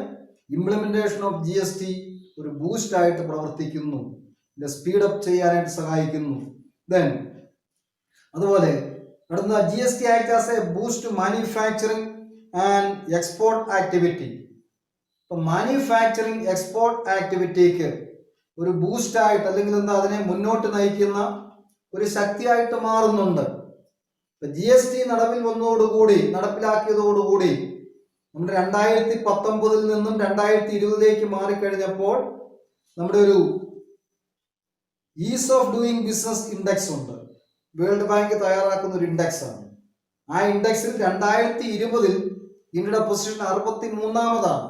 ഇംപ്ലിമെന്റേഷൻ ഓഫ് GST ഒരു ബൂസ്റ്റ് ആയിട്ട് പ്രവർത്തിക്കുന്നു, സ്പീഡപ്പ് ചെയ്യാനായിട്ട് സഹായിക്കുന്നു. അതുപോലെ അടുത്ത GST act as a boost manufacturing and export activity. ഇപ്പൊ മാനുഫാക്ചറിംഗ് എക്സ്പോർട്ട് ആക്ടിവിറ്റിക്ക് ഒരു ബൂസ്റ്റ് ആയിട്ട് അല്ലെങ്കിൽ എന്താ അതിനെ മുന്നോട്ട് നയിക്കുന്ന ഒരു ശക്തിയായിട്ട് മാറുന്നുണ്ട്. ഇപ്പൊ GST നടപ്പിലാക്കിയതോടുകൂടി നമ്മുടെ 2019 നിന്നും 2020 മാറിക്കഴിഞ്ഞപ്പോൾ നമ്മുടെ ഒരു is of doing business index ഉണ്ട്. വേൾഡ് ബാങ്ക് തയ്യാറാക്കുന്ന ഒരു ഇൻഡെക്സ് ആണ്. ആ ഇൻഡെക്സിൽ 2020 ഇന്ത്യയുടെ പൊസിഷൻ 63-ാമതാണ്.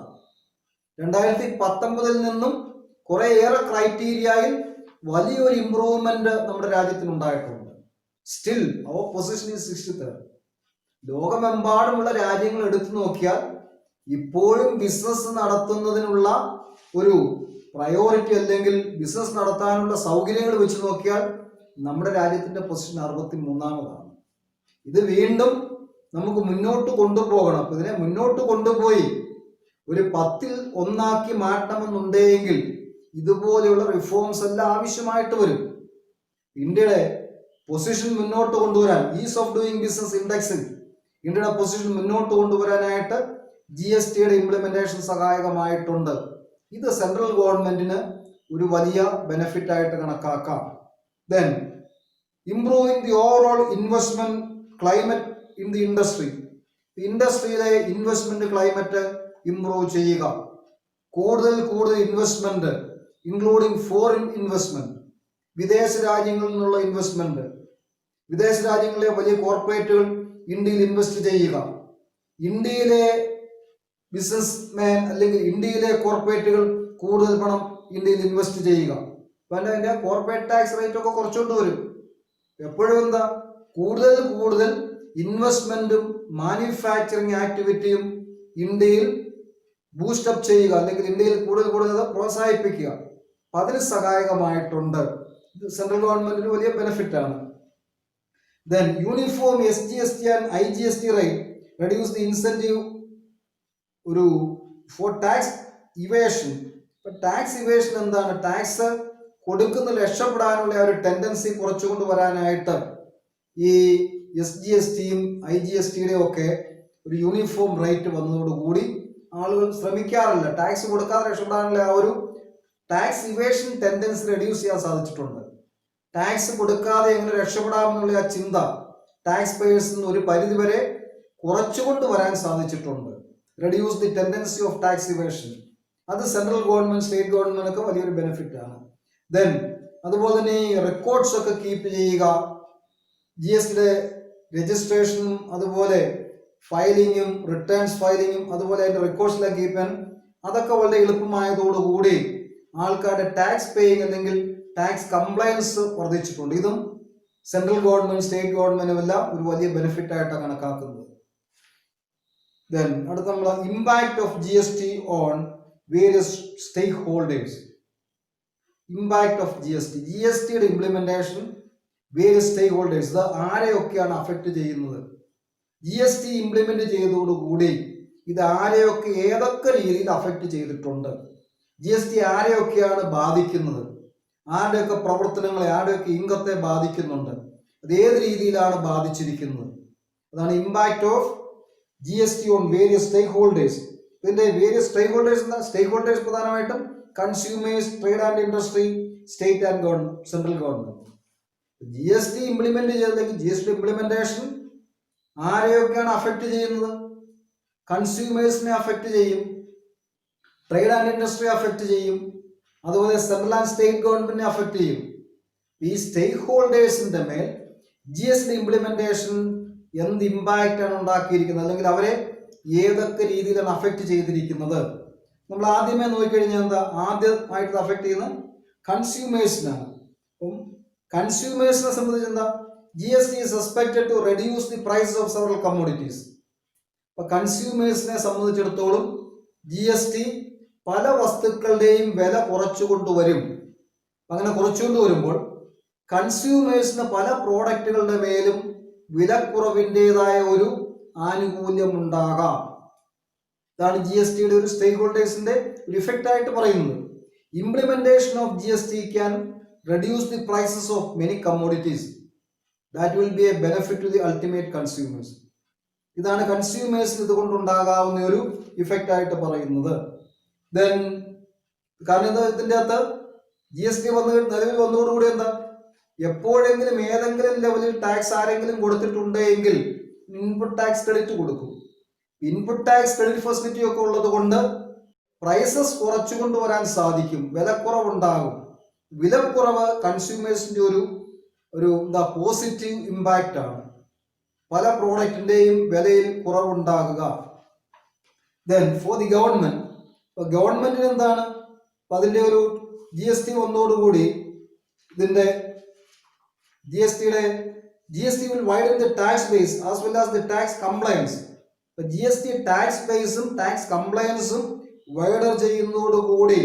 2019 നിന്നും കുറേയേറെ ക്രൈറ്റീരിയയിൽ വലിയൊരു ഇംപ്രൂവ്മെന്റ് നമ്മുടെ രാജ്യത്തിന് ഉണ്ടായിട്ടുണ്ട്. സ്റ്റിൽ അവർ പൊസിഷൻ ഈസ് 63rd. ലോകമെമ്പാടുമുള്ള രാജ്യങ്ങൾ എടുത്തു നോക്കിയാൽ ഇപ്പോഴും ബിസിനസ് നടത്തുന്നതിനുള്ള ഒരു പ്രയോറിറ്റി അല്ലെങ്കിൽ ബിസിനസ് നടത്താനുള്ള സൗകര്യങ്ങൾ വെച്ച് നോക്കിയാൽ നമ്മുടെ രാജ്യത്തിന്റെ പൊസിഷൻ 63-ാമതാണ്. ഇത് വീണ്ടും നമുക്ക് മുന്നോട്ട് കൊണ്ടുപോകണം. ഇതിനെ മുന്നോട്ട് കൊണ്ടുപോയി ഒരു 10-ൽ 1 മാറ്റണമെന്നുണ്ടെങ്കിൽ ഇതുപോലെയുള്ള റിഫോംസ് എല്ലാം ആവശ്യമായിട്ട് വരും. ഇന്ത്യയുടെ പൊസിഷൻ മുന്നോട്ട് കൊണ്ടുവരാൻ ഈസ് ഓഫ് ഡൂയിങ് ബിസിനസ് ഇൻഡെക്സിൽ ഇന്ത്യയുടെ പൊസിഷൻ മുന്നോട്ട് കൊണ്ടുവരാനായിട്ട് GSTയുടെ ഇംപ്ലിമെന്റേഷൻ സഹായകമായിട്ടുണ്ട്. ഇത് സെൻട്രൽ ഗവൺമെന്റിന് ഒരു വലിയ ബെനിഫിറ്റ് ആയിട്ട് കണക്കാക്കാം. Then improving the overall investment climate in the industry. ഇൻഡസ്ട്രിയിലെ ഇൻവെസ്റ്റ്മെന്റ് ക്ലൈമറ്റ് ഇംപ്രൂവ് ചെയ്യുക. കൂടുതൽ ഇൻവെസ്റ്റ്മെന്റ് ഇൻക്ലൂഡിംഗ് ഫോറിൻ ഇൻവെസ്റ്റ്മെന്റ്, വിദേശ രാജ്യങ്ങളിൽ നിന്നുള്ള ഇൻവെസ്റ്റ്മെന്റ്, വിദേശ രാജ്യങ്ങളിലെ വലിയ കോർപ്പറേറ്റുകൾ ഇന്ത്യയിൽ ഇൻവെസ്റ്റ് ചെയ്യുക. ഇന്ത്യയിലെ ബിസിനസ്മാൻ അല്ലെങ്കിൽ ഇന്ത്യയിലെ കോർപ്പറേറ്റുകൾ കൂടുതൽ പണം ഇന്ത്യയിൽ ഇൻവെസ്റ്റ് ചെയ്യുക. അതിന്റെ കോർപ്പറേറ്റ് ടാക്സ് റേറ്റ് ഒക്കെ കുറച്ചുകൊണ്ട് വരും. എപ്പോഴും എന്താ കൂടുതൽ ഇൻവെസ്റ്റ്മെന്റും മാനുഫാക്ചറിങ് ആക്ടിവിറ്റിയും ഇന്ത്യയിൽ ബൂസ്റ്റപ്പ് ചെയ്യുക അല്ലെങ്കിൽ ഇന്ത്യയിൽ കൂടുതൽ പ്രോത്സാഹിപ്പിക്കുക. അതിന് സഹായകമായിട്ടുണ്ട്. ഇത് സെൻട്രൽ ഗവൺമെന്റിന് വലിയ ബെനിഫിറ്റ് ആണ്. Then uniform SGST and IGST rate reduce the incentive ഒരു for tax evasion. Tax evasion എന്താണ്? ടാക്സ് കൊടുക്കുന്ന രക്ഷപ്പെടാനുള്ള ഒരു ടെൻഡൻസി കുറച്ചുകൊണ്ട് വരാനായിട്ട് ഈ SGSTയും IGSTയുടെയും ഒക്കെ ഒരു യൂണിഫോം റേറ്റ് വന്നതോടുകൂടി ആളുകൾ ശ്രമിക്കാറില്ല. ടാക്സ് കൊടുക്കാതെ രക്ഷപ്പെടാനുള്ള ആ ഒരു ടാക്സ് ഇവേഷൻ ടെൻഡൻസി റെഡ്യൂസ് ചെയ്യാൻ സാധിച്ചിട്ടുണ്ട്. ടാക്സ് കൊടുക്കാതെ എങ്ങനെ രക്ഷപ്പെടാമെന്നുള്ള ആ ചിന്ത ടാക്സ് പേയേഴ്സിന് ഒരു പരിധിവരെ കുറച്ചുകൊണ്ട് വരാൻ സാധിച്ചിട്ടുണ്ട്. Reduce the tendency of tax evasion. അത് സെൻട്രൽ ഗവൺമെന്റ് സ്റ്റേറ്റ് ഗവൺമെന്റ് ഒക്കെ വലിയൊരു ബെനിഫിറ്റ് ആണ്. ദെൻ അതുപോലെ തന്നെ ഈ റെക്കോർഡ്സ് ഒക്കെ കീപ്പ് ചെയ്യുക. GSTയുടെ രജിസ്ട്രേഷനും അതുപോലെ ഫയലിങ്ങും റിട്ടേൺസ് ഫയലിങ്ങും അതുപോലെ അതിന്റെ റെക്കോർഡ്സിലെ കീപ്പ് ചെയ്യാൻ അതൊക്കെ വളരെ എളുപ്പമായതോടുകൂടി ആൾക്കാരുടെ ടാക്സ് പേയിങ് അല്ലെങ്കിൽ ടാക്സ് കംപ്ലയൻസ് വർദ്ധിച്ചിട്ടുണ്ട്. ഇതും സെൻട്രൽ ഗവൺമെന്റ് സ്റ്റേറ്റ് ഗവൺമെന്റും എല്ലാം ഒരു വലിയ ബെനിഫിറ്റ് ആയിട്ടാണ് കണക്കാക്കുന്നത്. അടുത്ത നമ്മൾ impact of GST on various stakeholders. Impact of GSTയുടെ ഇംപ്ലിമെന്റേഷൻ വേരിയസ് സ്റ്റേക്ക് ഹോൾഡേഴ്സ്, ഇത് ആരെയൊക്കെയാണ് അഫക്റ്റ് ചെയ്യുന്നത്? GST ഇംപ്ലിമെന്റ് ചെയ്തതോടുകൂടി ഇത് ആരെയൊക്കെ ഏതൊക്കെ രീതിയിൽ അഫക്റ്റ് ചെയ്തിട്ടുണ്ട്? GST ആരെയൊക്കെയാണ് ബാധിക്കുന്നത്? ആരുടെയൊക്കെ പ്രവർത്തനങ്ങളെ, ആരുടെയൊക്കെ ഇൻകത്തെ ബാധിക്കുന്നുണ്ട്? അത് ഏത് രീതിയിലാണ് ബാധിച്ചിരിക്കുന്നത്? അതാണ് impact of GST on various stakeholders. ഇതിന്റെ വേരിയസ് സ്റ്റേക്ക് ഹോൾഡേഴ്സ് എന്താ? സ്റ്റേക്ക് ഹോൾഡേഴ്സ് പ്രധാനമായിട്ടും consumers, trade and industry, state and central government. GST implement ചെയ്തെങ്കിൽ GST ഇംപ്ലിമെന്റേഷൻ ആരെയൊക്കെയാണ് അഫക്റ്റ് ചെയ്യുന്നത്? കൺസ്യൂമേഴ്സിനെ അഫക്റ്റ് ചെയ്യും, ട്രേഡ് ആൻഡ് ഇൻഡസ്ട്രി അഫക്റ്റ് ചെയ്യും, അതുപോലെ സെൻട്രൽ ആൻഡ് സ്റ്റേറ്റ് ഗവൺമെന്റിനെ അഫക്റ്റ് ചെയ്യും. ഈ സ്റ്റേക്ക് ഹോൾഡേഴ്സിന്റെ മേൽ GST ഇംപ്ലിമെന്റേഷൻ എന്ത് ഇമ്പാക്റ്റ് ആണ് ഉണ്ടാക്കിയിരിക്കുന്നത്, അല്ലെങ്കിൽ അവരെ ഏതൊക്കെ രീതിയിലാണ് അഫക്റ്റ് ചെയ്തിരിക്കുന്നത്? നമ്മൾ ആദ്യമേ നോക്കിക്കഴിഞ്ഞാൽ എന്താ? ആദ്യമായിട്ട് അഫക്റ്റ് ചെയ്യുന്നത് കൺസ്യൂമേഴ്സിനാണ്. അപ്പം കൺസ്യൂമേഴ്സിനെ സംബന്ധിച്ച് എന്താ? GST is suspected to reduce the prices of several commodities. അപ്പൊ കൺസ്യൂമേഴ്സിനെ സംബന്ധിച്ചിടത്തോളം GST പല വസ്തുക്കളുടെയും വില കുറച്ചു കൊണ്ടുവരും. അങ്ങനെ കുറച്ചുകൊണ്ട് വരുമ്പോൾ കൺസ്യൂമേഴ്സിന് പല പ്രോഡക്റ്റുകളുടെ മേലും വിലക്കുറവിൻ്റെതായ ഒരു ആനുകൂല്യം ഉണ്ടാകാം. ഇതാണ് GSTയുടെ ഒരു സ്റ്റേക്ക് ഹോൾഡേഴ്സിന്റെ ഒരു ഇഫക്റ്റ് ആയിട്ട് പറയുന്നത്. Implementation of GST can reduce the prices of many commodities. That will be a benefit to the ultimate consumers. ഇതാണ് കൺസ്യൂമേഴ്സിന് ഇതുകൊണ്ടുണ്ടാകാവുന്ന ഒരു ഇഫക്റ്റ് ആയിട്ട് പറയുന്നത്. ദെൻ കാരണം ഇതിൻ്റെ അകത്ത് GST നിലവിൽ വന്നതോടുകൂടി എന്താ? എപ്പോഴെങ്കിലും ഏതെങ്കിലും ലെവലിൽ ടാക്സ് ആരെങ്കിലും കൊടുത്തിട്ടുണ്ടെങ്കിൽ ഇൻപുട്ട് ടാക്സ് ക്രെഡിറ്റ് കൊടുക്കും. ഇൻപുട്ട് ടാക്സ് ക്രെഡിറ്റ് ഫെസിലിറ്റി ഒക്കെ ഉള്ളത് കൊണ്ട് പ്രൈസസ് കുറച്ചു കൊണ്ടുവരാൻ സാധിക്കും, വിലക്കുറവുണ്ടാകും. വിലക്കുറവ് കൺസ്യൂമേഴ്സിന്റെ ഒരു പോസിറ്റീവ് ഇമ്പാക്റ്റ് ആണ്. പല പ്രോഡക്റ്റിന്റെയും വിലയിൽ കുറവുണ്ടാകുക. ദെൻ ഫോർ ദി ഗവൺമെന്റ്, ഗവൺമെന്റിന് എന്താണ്? അതിന്റെ ഒരു GST വന്നതോടുകൂടി ഇതിന്റെ GST will widen the tax base as well as the tax compliance. GST tax ബേസും ടാക്സ് കംപ്ലയൻസും വൈഡർ ചെയ്യുന്നതോടുകൂടി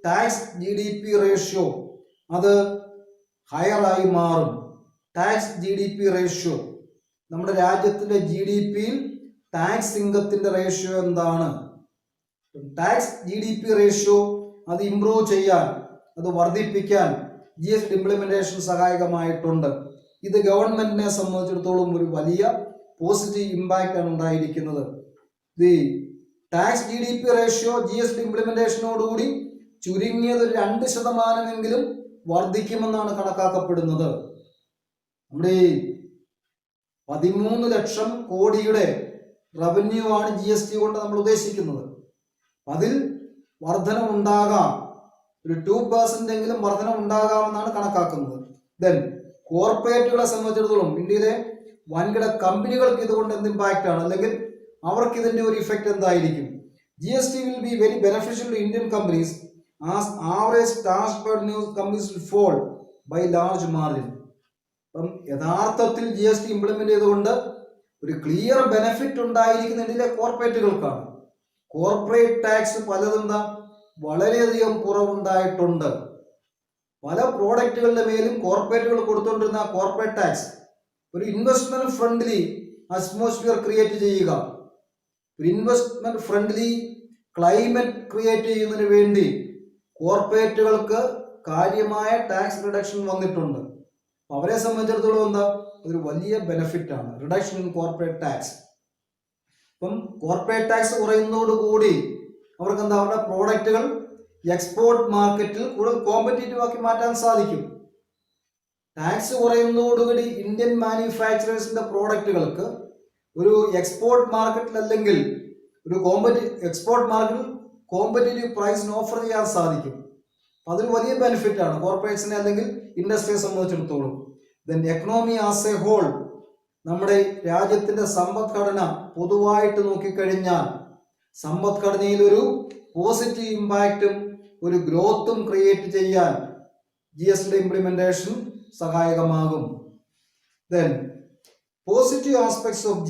ടാക്സ് GDP റേഷ്യോ അത് ഹയറായി മാറും. ടാക്സ് GDP റേഷ്യോ, നമ്മുടെ രാജ്യത്തിന്റെ GDPയിൽ ടാക്സ് ഇൻകത്തിന്റെ റേഷ്യോ എന്താണ്? ടാക്സ് GDP റേഷ്യോ അത് ഇംപ്രൂവ് ചെയ്യാൻ, അത് വർദ്ധിപ്പിക്കാൻ GST ഇംപ്ലിമെന്റേഷൻ സഹായകമായിട്ടുണ്ട്. ഇത് ഗവൺമെന്റിനെ സംബന്ധിച്ചിടത്തോളം ഒരു വലിയ പോസിറ്റീവ് ഇമ്പാക്റ്റ് ആണ് ഉണ്ടായിരിക്കുന്നത്. The tax GDP ratio GST ഇംപ്ലിമെന്റേഷനോടുകൂടി ചുരുങ്ങിയത് 2% വർദ്ധിക്കുമെന്നാണ് കണക്കാക്കപ്പെടുന്നത്. നമ്മുടെ 13 ലക്ഷം കോടിയുടെ റവന്യൂ ആണ് GST കൊണ്ട് നമ്മൾ ഉദ്ദേശിക്കുന്നത്. അതിൽ വർധനമുണ്ടാകാം, ഒരു 2% വർധനമുണ്ടാകാമെന്നാണ് കണക്കാക്കുന്നത്. ദെൻ കോർപ്പറേറ്റുകളെ സംബന്ധിച്ചിടത്തോളം ഇന്ത്യയിലെ വൻകിട കമ്പനികൾക്ക് ഇതുകൊണ്ട് എന്ത് ഇമ്പാക്റ്റ് ആണ്, അല്ലെങ്കിൽ അവർക്ക് ഇതിന്റെ ഒരു ഇഫക്റ്റ് എന്തായിരിക്കും? GST will be very beneficial to Indian companies as average tax burden of companies will fall by large margin. അപ്പം യഥാർത്ഥത്തിൽ GST ഇംപ്ലിമെന്റ് ചെയ്തുകൊണ്ട് ഒരു ക്ലിയർ ബെനിഫിറ്റ് ഉണ്ടായിരിക്കുന്ന ഇന്ത്യയിലെ കോർപ്പറേറ്റുകൾക്കാണ്. കോർപ്പറേറ്റ് ടാക്സ് പലതും വളരെയധികം കുറവുണ്ടായിട്ടുണ്ട്. പല പ്രോഡക്റ്റുകളുടെ മേലും കോർപ്പറേറ്റുകൾ കൊടുത്തുകൊണ്ടിരുന്ന കോർപ്പറേറ്റ് ടാക്സ് ഒരു ഇൻവെസ്റ്റ്മെന്റ് ഫ്രണ്ട്ലി അറ്റ്മോസ്ഫിയർ ക്രിയേറ്റ് ചെയ്യുക, ഒരു ഇൻവെസ്റ്റ്മെന്റ് ഫ്രണ്ട്ലി ക്ലൈമറ്റ് ക്രിയേറ്റ് ചെയ്യുന്നതിന് വേണ്ടി കോർപ്പറേറ്റുകൾക്ക് കാര്യമായ ടാക്സ് റിഡക്ഷൻ വന്നിട്ടുണ്ട്. അവരെ സംബന്ധിച്ചിടത്തോളം എന്താ? ഒരു വലിയ ബെനിഫിറ്റ് ആണ് റിഡക്ഷൻ ഇൻ കോർപ്പറേറ്റ് ടാക്സ്. അപ്പം കോർപ്പറേറ്റ് ടാക്സ് കുറയുന്നതോടുകൂടി അവർക്ക് എന്താ? അവരുടെ പ്രോഡക്റ്റുകൾ എക്സ്പോർട്ട് മാർക്കറ്റിൽ കൂടുതൽ കോമ്പറ്റീറ്റീവ് ആക്കി മാറ്റാൻ സാധിക്കും. ടാക്സ് കുറയുന്നതോടുകൂടി ഇന്ത്യൻ മാനുഫാക്ചറേഴ്സിന്റെ പ്രോഡക്റ്റുകൾക്ക് ഒരു എക്സ്പോർട്ട് മാർക്കറ്റിൽ അല്ലെങ്കിൽ ഒരു എക്സ്പോർട്ട് മാർക്കറ്റിൽ കോമ്പറ്റീറ്റീവ് പ്രൈസിന് ഓഫർ ചെയ്യാൻ സാധിക്കും. അതൊരു വലിയ ബെനിഫിറ്റ് ആണ് കോർപ്പറേറ്റ്സിനെ അല്ലെങ്കിൽ ഇൻഡസ്ട്രിയെ സംബന്ധിച്ചിടത്തോളം. Then economy as a whole, നമ്മുടെ രാജ്യത്തിന്റെ സമ്പദ്ഘടന പൊതുവായിട്ട് നോക്കിക്കഴിഞ്ഞാൽ സമ്പദ്ഘടനയിൽ ഒരു പോസിറ്റീവ് ഇമ്പാക്റ്റും ഒരു ഗ്രോത്തും ക്രിയേറ്റ് ചെയ്യാൻ GST ഇംപ്ലിമെന്റേഷൻ സഹായകമാകും. ദെൻ പോസിറ്റീവ് ആസ്പെക്ട്സ് ഓഫ്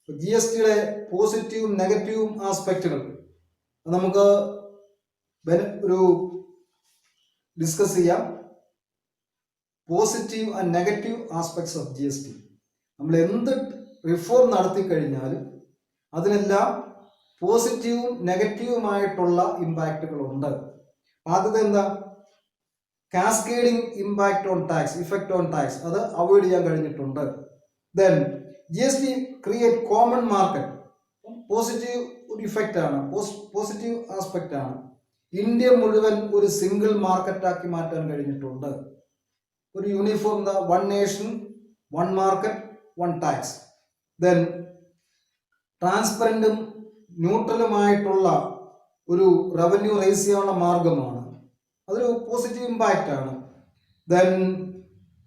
GSTയുടെ പോസിറ്റീവും നെഗറ്റീവും ആസ്പെക്റ്റുകൾ നമുക്ക് ഒരു ഡിസ്കസ് ചെയ്യാം. Positive and negative aspects of GST. നമ്മൾ എന്ത് റിഫോം നടത്തി കഴിഞ്ഞാലും അതിനെല്ലാം പോസിറ്റീവും നെഗറ്റീവുമായിട്ടുള്ള ഇമ്പാക്റ്റുകളുണ്ട്. ആദ്യത്തെ എന്താ? Cascading impact on tax, effect on tax, അത് അവോയ്ഡ് ചെയ്യാൻ കഴിഞ്ഞിട്ടുണ്ട്. Then GST create common market, positive ഒരു ഇഫക്റ്റ് ആണ്, പോസിറ്റീവ് ആസ്പെക്റ്റ് ആണ്. ഇന്ത്യ മുഴുവൻ ഒരു സിംഗിൾ മാർക്കറ്റാക്കി മാറ്റാൻ കഴിഞ്ഞിട്ടുണ്ട്. ഒരു uniform one nation one market one tax. Then ട്രാൻസ്പെറൻറ്റും ന്യൂട്രലുമായിട്ടുള്ള ഒരു റവന്യൂ റേസ് ചെയ്യാനുള്ള മാർഗമാണ്, അതൊരു പോസിറ്റീവ് ഇമ്പാക്റ്റ് ആണ്. ദെൻ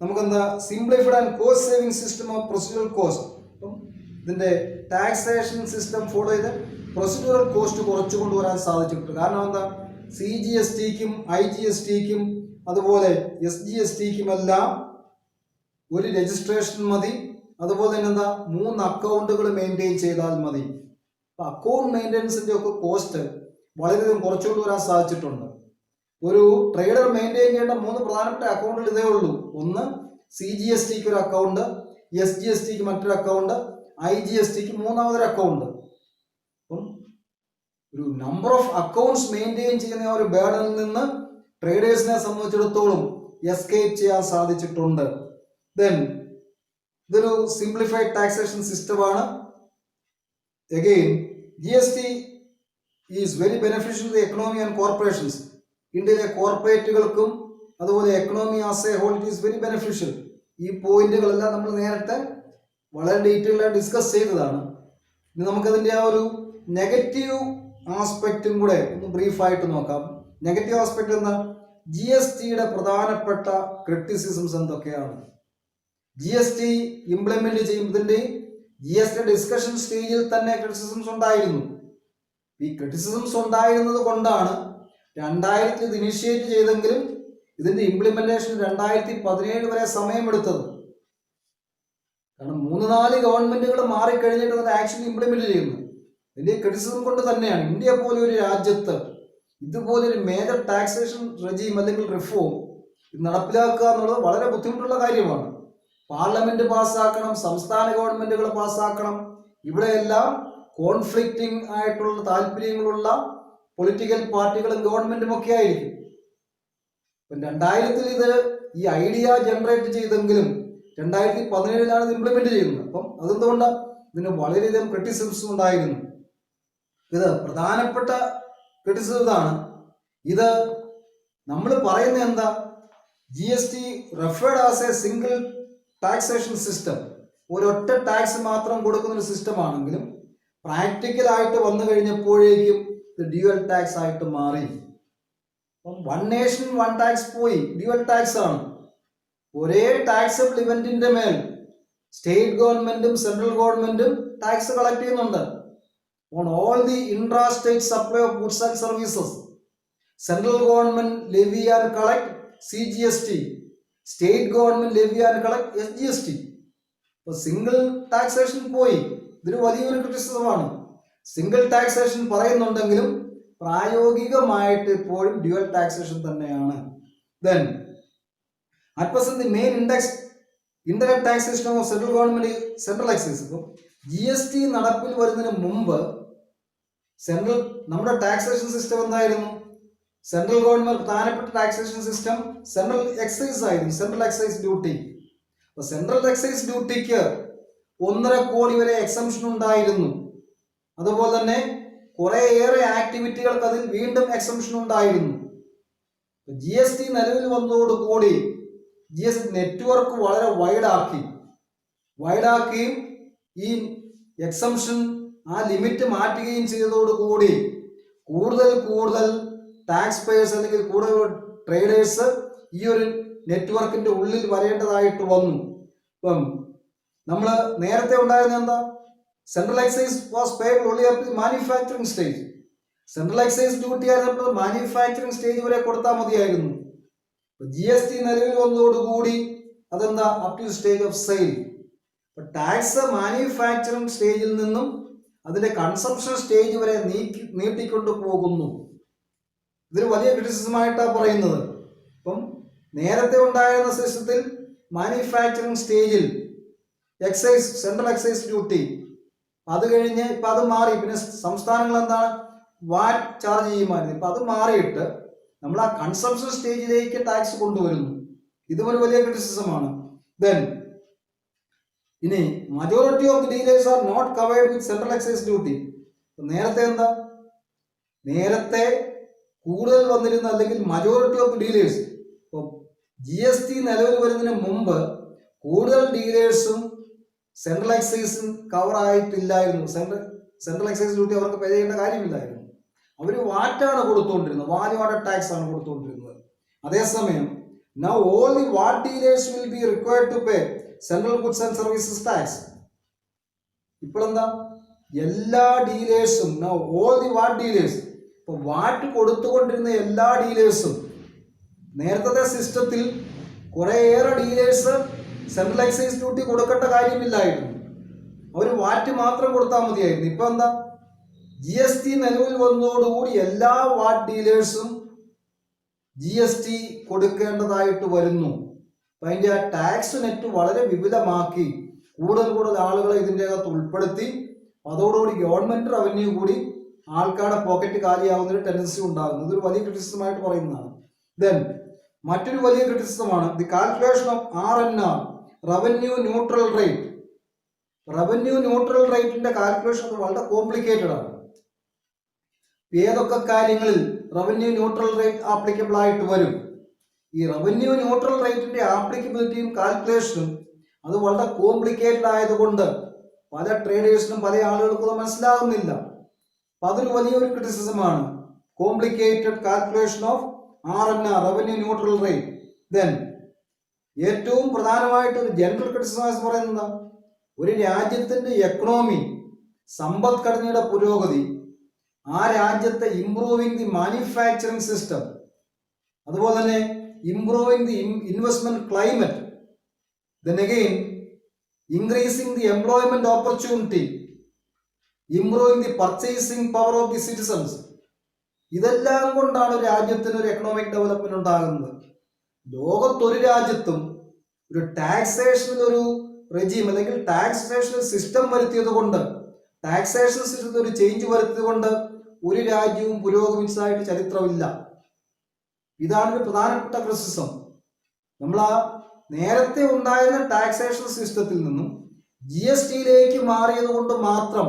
നമുക്കെന്താ? Simplified and cost saving system of procedural cost. അപ്പം ഇതിൻ്റെ ടാക്സേഷൻ സിസ്റ്റം ഫോളോ ചെയ്ത് പ്രൊസീജിയറൽ കോസ്റ്റ് കുറച്ചു കൊണ്ടുവരാൻ സാധിച്ചിട്ടുണ്ട്. കാരണം എന്താ? CGSTക്കും IGSTക്കും അതുപോലെ SGSTക്കും എല്ലാം ഒരു രജിസ്ട്രേഷൻ മതി. അതുപോലെ തന്നെ എന്താ? 3 അക്കൗണ്ടുകൾ മെയിൻറ്റെയിൻ ചെയ്താൽ മതി. അപ്പം അക്കൗണ്ട് മെയിൻ്റെനൻസിൻ്റെ ഒക്കെ കോസ്റ്റ് വളരെയധികം കുറച്ചുകൊണ്ട് വരാൻ സാധിച്ചിട്ടുണ്ട്. ഒരു ട്രേഡർ മെയിൻറ്റെയിൻ ചെയ്യേണ്ട 3 പ്രധാനപ്പെട്ട അക്കൗണ്ടുകൾ ഇതേ ഉള്ളൂ. ഒന്ന് CGSTക്ക് ഒരു അക്കൗണ്ട്, SGSTക്ക് മറ്റൊരു അക്കൗണ്ട്, IGSTക്ക് മൂന്നാമതൊരു അക്കൗണ്ട്. അപ്പം ഒരു നമ്പർ ഓഫ് അക്കൗണ്ട്സ് മെയിൻറ്റെയിൻ ചെയ്യുന്ന ഒരു ബേർഡനിൽ നിന്ന് ട്രേഡേഴ്സിനെ സംബന്ധിച്ചിടത്തോളം എസ്കേപ്പ് ചെയ്യാൻ സാധിച്ചിട്ടുണ്ട്. ദെൻ ഇതൊരു സിംപ്ലിഫൈഡ് ടാക്സേഷൻ സിസ്റ്റമാണ്. Again GST is very beneficial to the economy and corporations. ഇന്ത്യയിലെ കോർപ്പറേറ്റുകൾക്കും അതുപോലെ economy as a whole it is very beneficial. ഈ പോയിന്റുകളെല്ലാം നമ്മൾ നേരത്തെ വളരെ ഡീറ്റെയിൽഡായി ഡിസ്കസ് ചെയ്തതാണ്. ഇനി നമുക്കതിൻ്റെ ആ ഒരു നെഗറ്റീവ് ആസ്പെക്റ്റും കൂടെ ഒന്ന് ബ്രീഫായിട്ട് നോക്കാം. നെഗറ്റീവ് ആസ്പെക്റ്റ് എന്താ? GSTയുടെ പ്രധാനപ്പെട്ട ക്രിറ്റിസിസംസ് എന്തൊക്കെയാണ്? GST ഇംപ്ലിമെന്റ് ചെയ്യുന്നതിൻ്റെ GST ഡിസ്കഷൻ സ്റ്റേജിൽ തന്നെ ക്രിറ്റിസിസംസ് ഉണ്ടായിരുന്നു. ഈ ക്രിറ്റിസിസംസ് ഉണ്ടായിരുന്നത് കൊണ്ടാണ് 2000 ഇത് ഇനിഷ്യേറ്റ് ചെയ്തെങ്കിലും ഇതിന്റെ ഇംപ്ലിമെന്റേഷൻ 2017 വരെ സമയമെടുത്തത്. കാരണം 3-4 ഗവൺമെന്റുകൾ മാറിക്കഴിഞ്ഞിട്ട് അത് ആക്ച്വലി ഇംപ്ലിമെന്റ് ചെയ്യുന്നു. ഇതിന്റെ ക്രിറ്റിസിസം കൊണ്ട് തന്നെയാണ് ഇന്ത്യ പോലെ ഒരു രാജ്യത്ത് ഇതുപോലൊരു മേജർ ടാക്സേഷൻ റെജീം അല്ലെങ്കിൽ റിഫോം നടപ്പിലാക്കുക എന്നുള്ളത് വളരെ ബുദ്ധിമുട്ടുള്ള കാര്യമാണ്. പാർലമെന്റ് പാസ്സാക്കണം, സംസ്ഥാന ഗവൺമെന്റുകൾ പാസ്സാക്കണം. ഇവിടെയെല്ലാം കോൺഫ്ലിക്റ്റിംഗ് ആയിട്ടുള്ള താല്പര്യങ്ങളുള്ള പൊളിറ്റിക്കൽ പാർട്ടികളും ഗവൺമെന്റും ഒക്കെ ആയിരിക്കും. ഇപ്പം 2000 ഇത് ഈ ഐഡിയ ജനറേറ്റ് ചെയ്തെങ്കിലും 2017 ഇത് ഇംപ്ലിമെന്റ് ചെയ്യുന്നത്. അപ്പം അതെന്തുകൊണ്ടാണ്? ഇതിന് വളരെയധികം ക്രിറ്റിസിസം ഉണ്ടായിരുന്നു. ഇത് പ്രധാനപ്പെട്ട ക്രിറ്റിസിസം ഇതാണ്. ഇത് നമ്മൾ പറയുന്നത് എന്താ? GST referred as A single taxation system, ഒരൊറ്റ ടാക്സ് മാത്രം കൊടുക്കുന്ന ഒരു സിസ്റ്റം ആണെങ്കിലും പ്രാക്ടിക്കലായിട്ട് വന്നു കഴിഞ്ഞപ്പോഴേക്കും ഇത് ഡ്യുവൽ ടാക്സ് ആയിട്ട് മാറി. അപ്പം വൺ നേഷൻ വൺ ടാക്സ് പോയി, ഡ്യുവൽ ടാക്സ് ആണ്. ഒരേ ടാക്സബിൾ ഇവന്റിന്റെ മേൽ സ്റ്റേറ്റ് ഗവൺമെന്റും സെൻട്രൽ ഗവൺമെന്റും ടാക്സ് കളക്ട് ചെയ്യുന്നുണ്ട്. On all the intra state supply of goods and services central government levy and collect CGST, state government levy and collect SGST. ഇപ്പൊ single taxation പോയി. ഇതൊരു വലിയൊരു ക്രിറ്റിസിസമാണ്. സിംഗിൾ ടാക്സേഷൻ പറയുന്നുണ്ടെങ്കിലും പ്രായോഗികമായിട്ട് ഇപ്പോഴും ഡ്യുവൽ ടാക്സേഷൻ തന്നെയാണ്. Then at present the main indirect tax system of central government central excise. ഇപ്പം GST നടപ്പിൽ വരുന്നതിന് മുമ്പ് നമ്മുടെ ടാക്സേഷൻ സിസ്റ്റം എന്തായിരുന്നു? സെൻട്രൽ ഗവൺമെന്റ് പ്രധാനപ്പെട്ട ടാക്സേഷൻ സിസ്റ്റം സെൻട്രൽ എക്സൈസ് ആയിരുന്നു, സെൻട്രൽ എക്സൈസ് ഡ്യൂട്ടി. അപ്പൊ സെൻട്രൽ എക്സൈസ് ഡ്യൂട്ടിക്ക് 1.5 കോടി വരെ എക്സംഷൻ ഉണ്ടായിരുന്നു. അതുപോലെ തന്നെ കുറേയേറെ ആക്ടിവിറ്റികൾക്ക് അതിൽ വീണ്ടും എക്സംഷൻ ഉണ്ടായിരുന്നു. GST നിലവിൽ വന്നതോടുകൂടി GST നെറ്റ്വർക്ക് വളരെ വൈഡാക്കുകയും ഈ എക്സംഷൻ ആ ലിമിറ്റ് മാറ്റുകയും ചെയ്തതോടുകൂടി കൂടുതൽ ടാക്സ് പേയേഴ്സ് അല്ലെങ്കിൽ കൂടുതൽ ട്രേഡേഴ്സ് ഈ ഒരു നെറ്റ്വർക്കിന്റെ ഉള്ളിൽ വരേണ്ടതായിട്ട് വന്നു. ഇപ്പം നമ്മൾ നേരത്തെ ഉണ്ടായിരുന്ന എന്താ? Central excise was payable only up to manufacturing stage. Central excise duty ആയിരുന്നപ്പോൾ മാനുഫാക്ചറിങ് സ്റ്റേജ് വരെ കൊടുത്താൽ മതിയായിരുന്നു. GST നിലവിൽ വന്നതോടുകൂടി അതെന്താ up to stage of sale. Tax manufacturing സ്റ്റേജിൽ നിന്നും അതിന്റെ കൺസംഷൻ സ്റ്റേജ് വരെ നീട്ടിക്കൊണ്ടു പോകുന്നു. ഇതൊരു വലിയ ക്രിറ്റിസിസമായിട്ടാണ് പറയുന്നത്. ഇപ്പം നേരത്തെ ഉണ്ടായിരുന്ന സിസ്റ്റത്തിൽ മാനുഫാക്ചറിങ് സ്റ്റേജിൽ എക്സൈസ്, സെൻട്രൽ എക്സൈസ് ഡ്യൂട്ടി, അത് കഴിഞ്ഞ് ഇപ്പൊ അത് മാറി. പിന്നെ സംസ്ഥാനങ്ങൾ എന്താണ് വാറ്റ് ചാർജ് ചെയ്യുമായിരുന്നു. ഇപ്പൊ അത് മാറിയിട്ട് നമ്മൾ ആ കൺസംഷൻ സ്റ്റേജിലേക്ക് ടാക്സ് കൊണ്ടുവരുന്നു. ഇതും ഒരു വലിയ ക്രിറ്റിസിസമാണ്. ദെൻ ഇനി majority of the dealers are not covered with central excise duty. നേരത്തെ എന്താ, നേരത്തെ കൂടുതൽ വന്നിരുന്ന അല്ലെങ്കിൽ മജോറിറ്റി ഓഫ് ഡീലേഴ്സ്, ഇപ്പോൾ GST നിലവിൽ വരുന്നതിന് മുമ്പ് കൂടുതൽ ഡീലേഴ്സും സെൻട്രൽ എക്സൈസും കവർ ആയിട്ടില്ലായിരുന്നു. സെൻട്രൽ എക്സൈസ് ഡ്യൂട്ടി അവർക്ക് പേ ചെയ്യേണ്ട കാര്യമില്ലായിരുന്നു. അവർ വാറ്റാണ് കൊടുത്തുകൊണ്ടിരുന്നത്, വാല്യൂ ആഡഡ് ടാക്സ് ആണ് കൊടുത്തുകൊണ്ടിരുന്നത്. അതേസമയം now all the VAT dealers will be required to pay central goods and services tax. ഇപ്പോഴെന്താ, എല്ലാ ഡീലേഴ്സും now all the VAT dealers, ഇപ്പൊ വാറ്റ് കൊടുത്തുകൊണ്ടിരുന്ന എല്ലാ ഡീലേഴ്സും, നേരത്തെ സിസ്റ്റത്തിൽ കുറേയേറെ ഡീലേഴ്സ് സെൻട്രൽ എക്സൈസ് ഡ്യൂട്ടി കൊടുക്കേണ്ട കാര്യമില്ലായിരുന്നു, അവർ വാറ്റ് മാത്രം കൊടുത്താൽ മതിയായിരുന്നു. ഇപ്പൊ എന്താ, GST നിലവിൽ വന്നതോടുകൂടി എല്ലാ വാറ്റ് ഡീലേഴ്സും GST കൊടുക്കേണ്ടതായിട്ട് വരുന്നു. അപ്പം അതിൻ്റെ ആ ടാക്സ് നെറ്റ് വളരെ വിപുലമാക്കി കൂടുതൽ ആളുകളെ ഇതിൻ്റെ അകത്ത് ഉൾപ്പെടുത്തി അതോടുകൂടി ഗവൺമെന്റ് റവന്യൂ കൂടി ആൾക്കാരുടെ പോക്കറ്റ് കാലിയാവുന്നൊരു ടെൻഡൻസി ഉണ്ടാകുന്നു. ഇതൊരു വലിയ ക്രിറ്റിസിസമായിട്ട് പറയുന്നതാണ്. ദെൻ മറ്റൊരു വലിയ ക്രിറ്റിസിസമാണ് the calculation of RNR, revenue neutral rate. Revenue neutral റേറ്റിന്റെ കാൽക്കുലേഷൻ വളരെ കോംപ്ലിക്കേറ്റഡ് ആണ്. ഏതൊക്കെ കാര്യങ്ങളിൽ റവന്യൂ ന്യൂട്രൽ റേറ്റ് ആപ്ലിക്കബിൾ ആയിട്ട് വരും, ഈ റവന്യൂ ന്യൂട്രൽ റേറ്റിന്റെ ആപ്ലിക്കബിലിറ്റിയും കാൽക്കുലേഷനും അത് വളരെ കോംപ്ലിക്കേറ്റഡ് ആയതുകൊണ്ട് പല ട്രേഡേഴ്സിനും പല ആളുകൾക്കും അത് മനസ്സിലാകുന്നില്ല. അപ്പൊ അതൊരു വലിയൊരു ക്രിറ്റിസിസമാണ്, complicated calculation of RNR, revenue neutral rate. Then ഏറ്റവും പ്രധാനമായിട്ട് ഒരു ജനറൽ ക്രിറ്റിസിസം പറയുന്നത് ഒരു രാജ്യത്തിന്റെ എക്കണോമി, സമ്പദ്ഘടനയുടെ പുരോഗതി, ആ രാജ്യത്തെ ഇംപ്രൂവിങ് ദി മാനുഫാക്ചറിങ് സിസ്റ്റം, അതുപോലെ തന്നെ improving the investment climate, then again increasing the employment opportunity, improving the purchasing power of the citizens. ഇതെല്ലാം കൊണ്ടാണ് രാജ്യത്തിന് ഒരു എക്കണോമിക് ഡെവലപ്മെന്റ് ഉണ്ടാകുന്നത്. ലോകത്തൊരു രാജ്യത്തും ഒരു ടാക്സേഷനിൽ ഒരു റെജീം അല്ലെങ്കിൽ ടാക്സേഷൻ സിസ്റ്റം വരുത്തിയത് കൊണ്ട്, ടാക്സേഷൻ സിസ്റ്റത്തിൽ ഒരു ചേഞ്ച് വരുത്തിയത് കൊണ്ട് ഒരു രാജ്യവും പുരോഗമിച്ചതായിട്ട് ചരിത്രമില്ല. ഇതാണ് ഒരു പ്രധാനപ്പെട്ട ക്രിറ്റിസിസം. നമ്മൾ ആ നേരത്തെ ഉണ്ടായിരുന്ന ടാക്സേഷൻ സിസ്റ്റത്തിൽ നിന്നും GSTയിലേക്ക് മാറിയത് കൊണ്ട് മാത്രം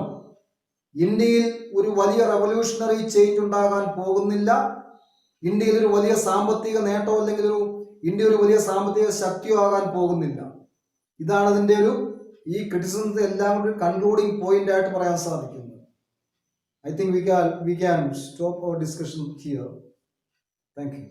ഇന്ത്യയിൽ ഒരു വലിയ റവല്യൂഷണറി ചേഞ്ച് ഉണ്ടാകാൻ പോകുന്നില്ല. ഇന്ത്യയിൽ ഒരു വലിയ സാമ്പത്തിക നേട്ടം അല്ലെങ്കിൽ ഇന്ത്യ ഒരു വലിയ സാമ്പത്തിക ശക്തിയോ ആകാൻ പോകുന്നില്ല. ഇതാണ് അതിൻ്റെ ഈ ക്രിറ്റിസിസത്തെ എല്ലാം ഒരു കൺക്ലൂഡിംഗ് പോയിന്റ് ആയിട്ട് പറയാൻ സാധിക്കുന്നത്. I think we can stop our discussion here. Thank you.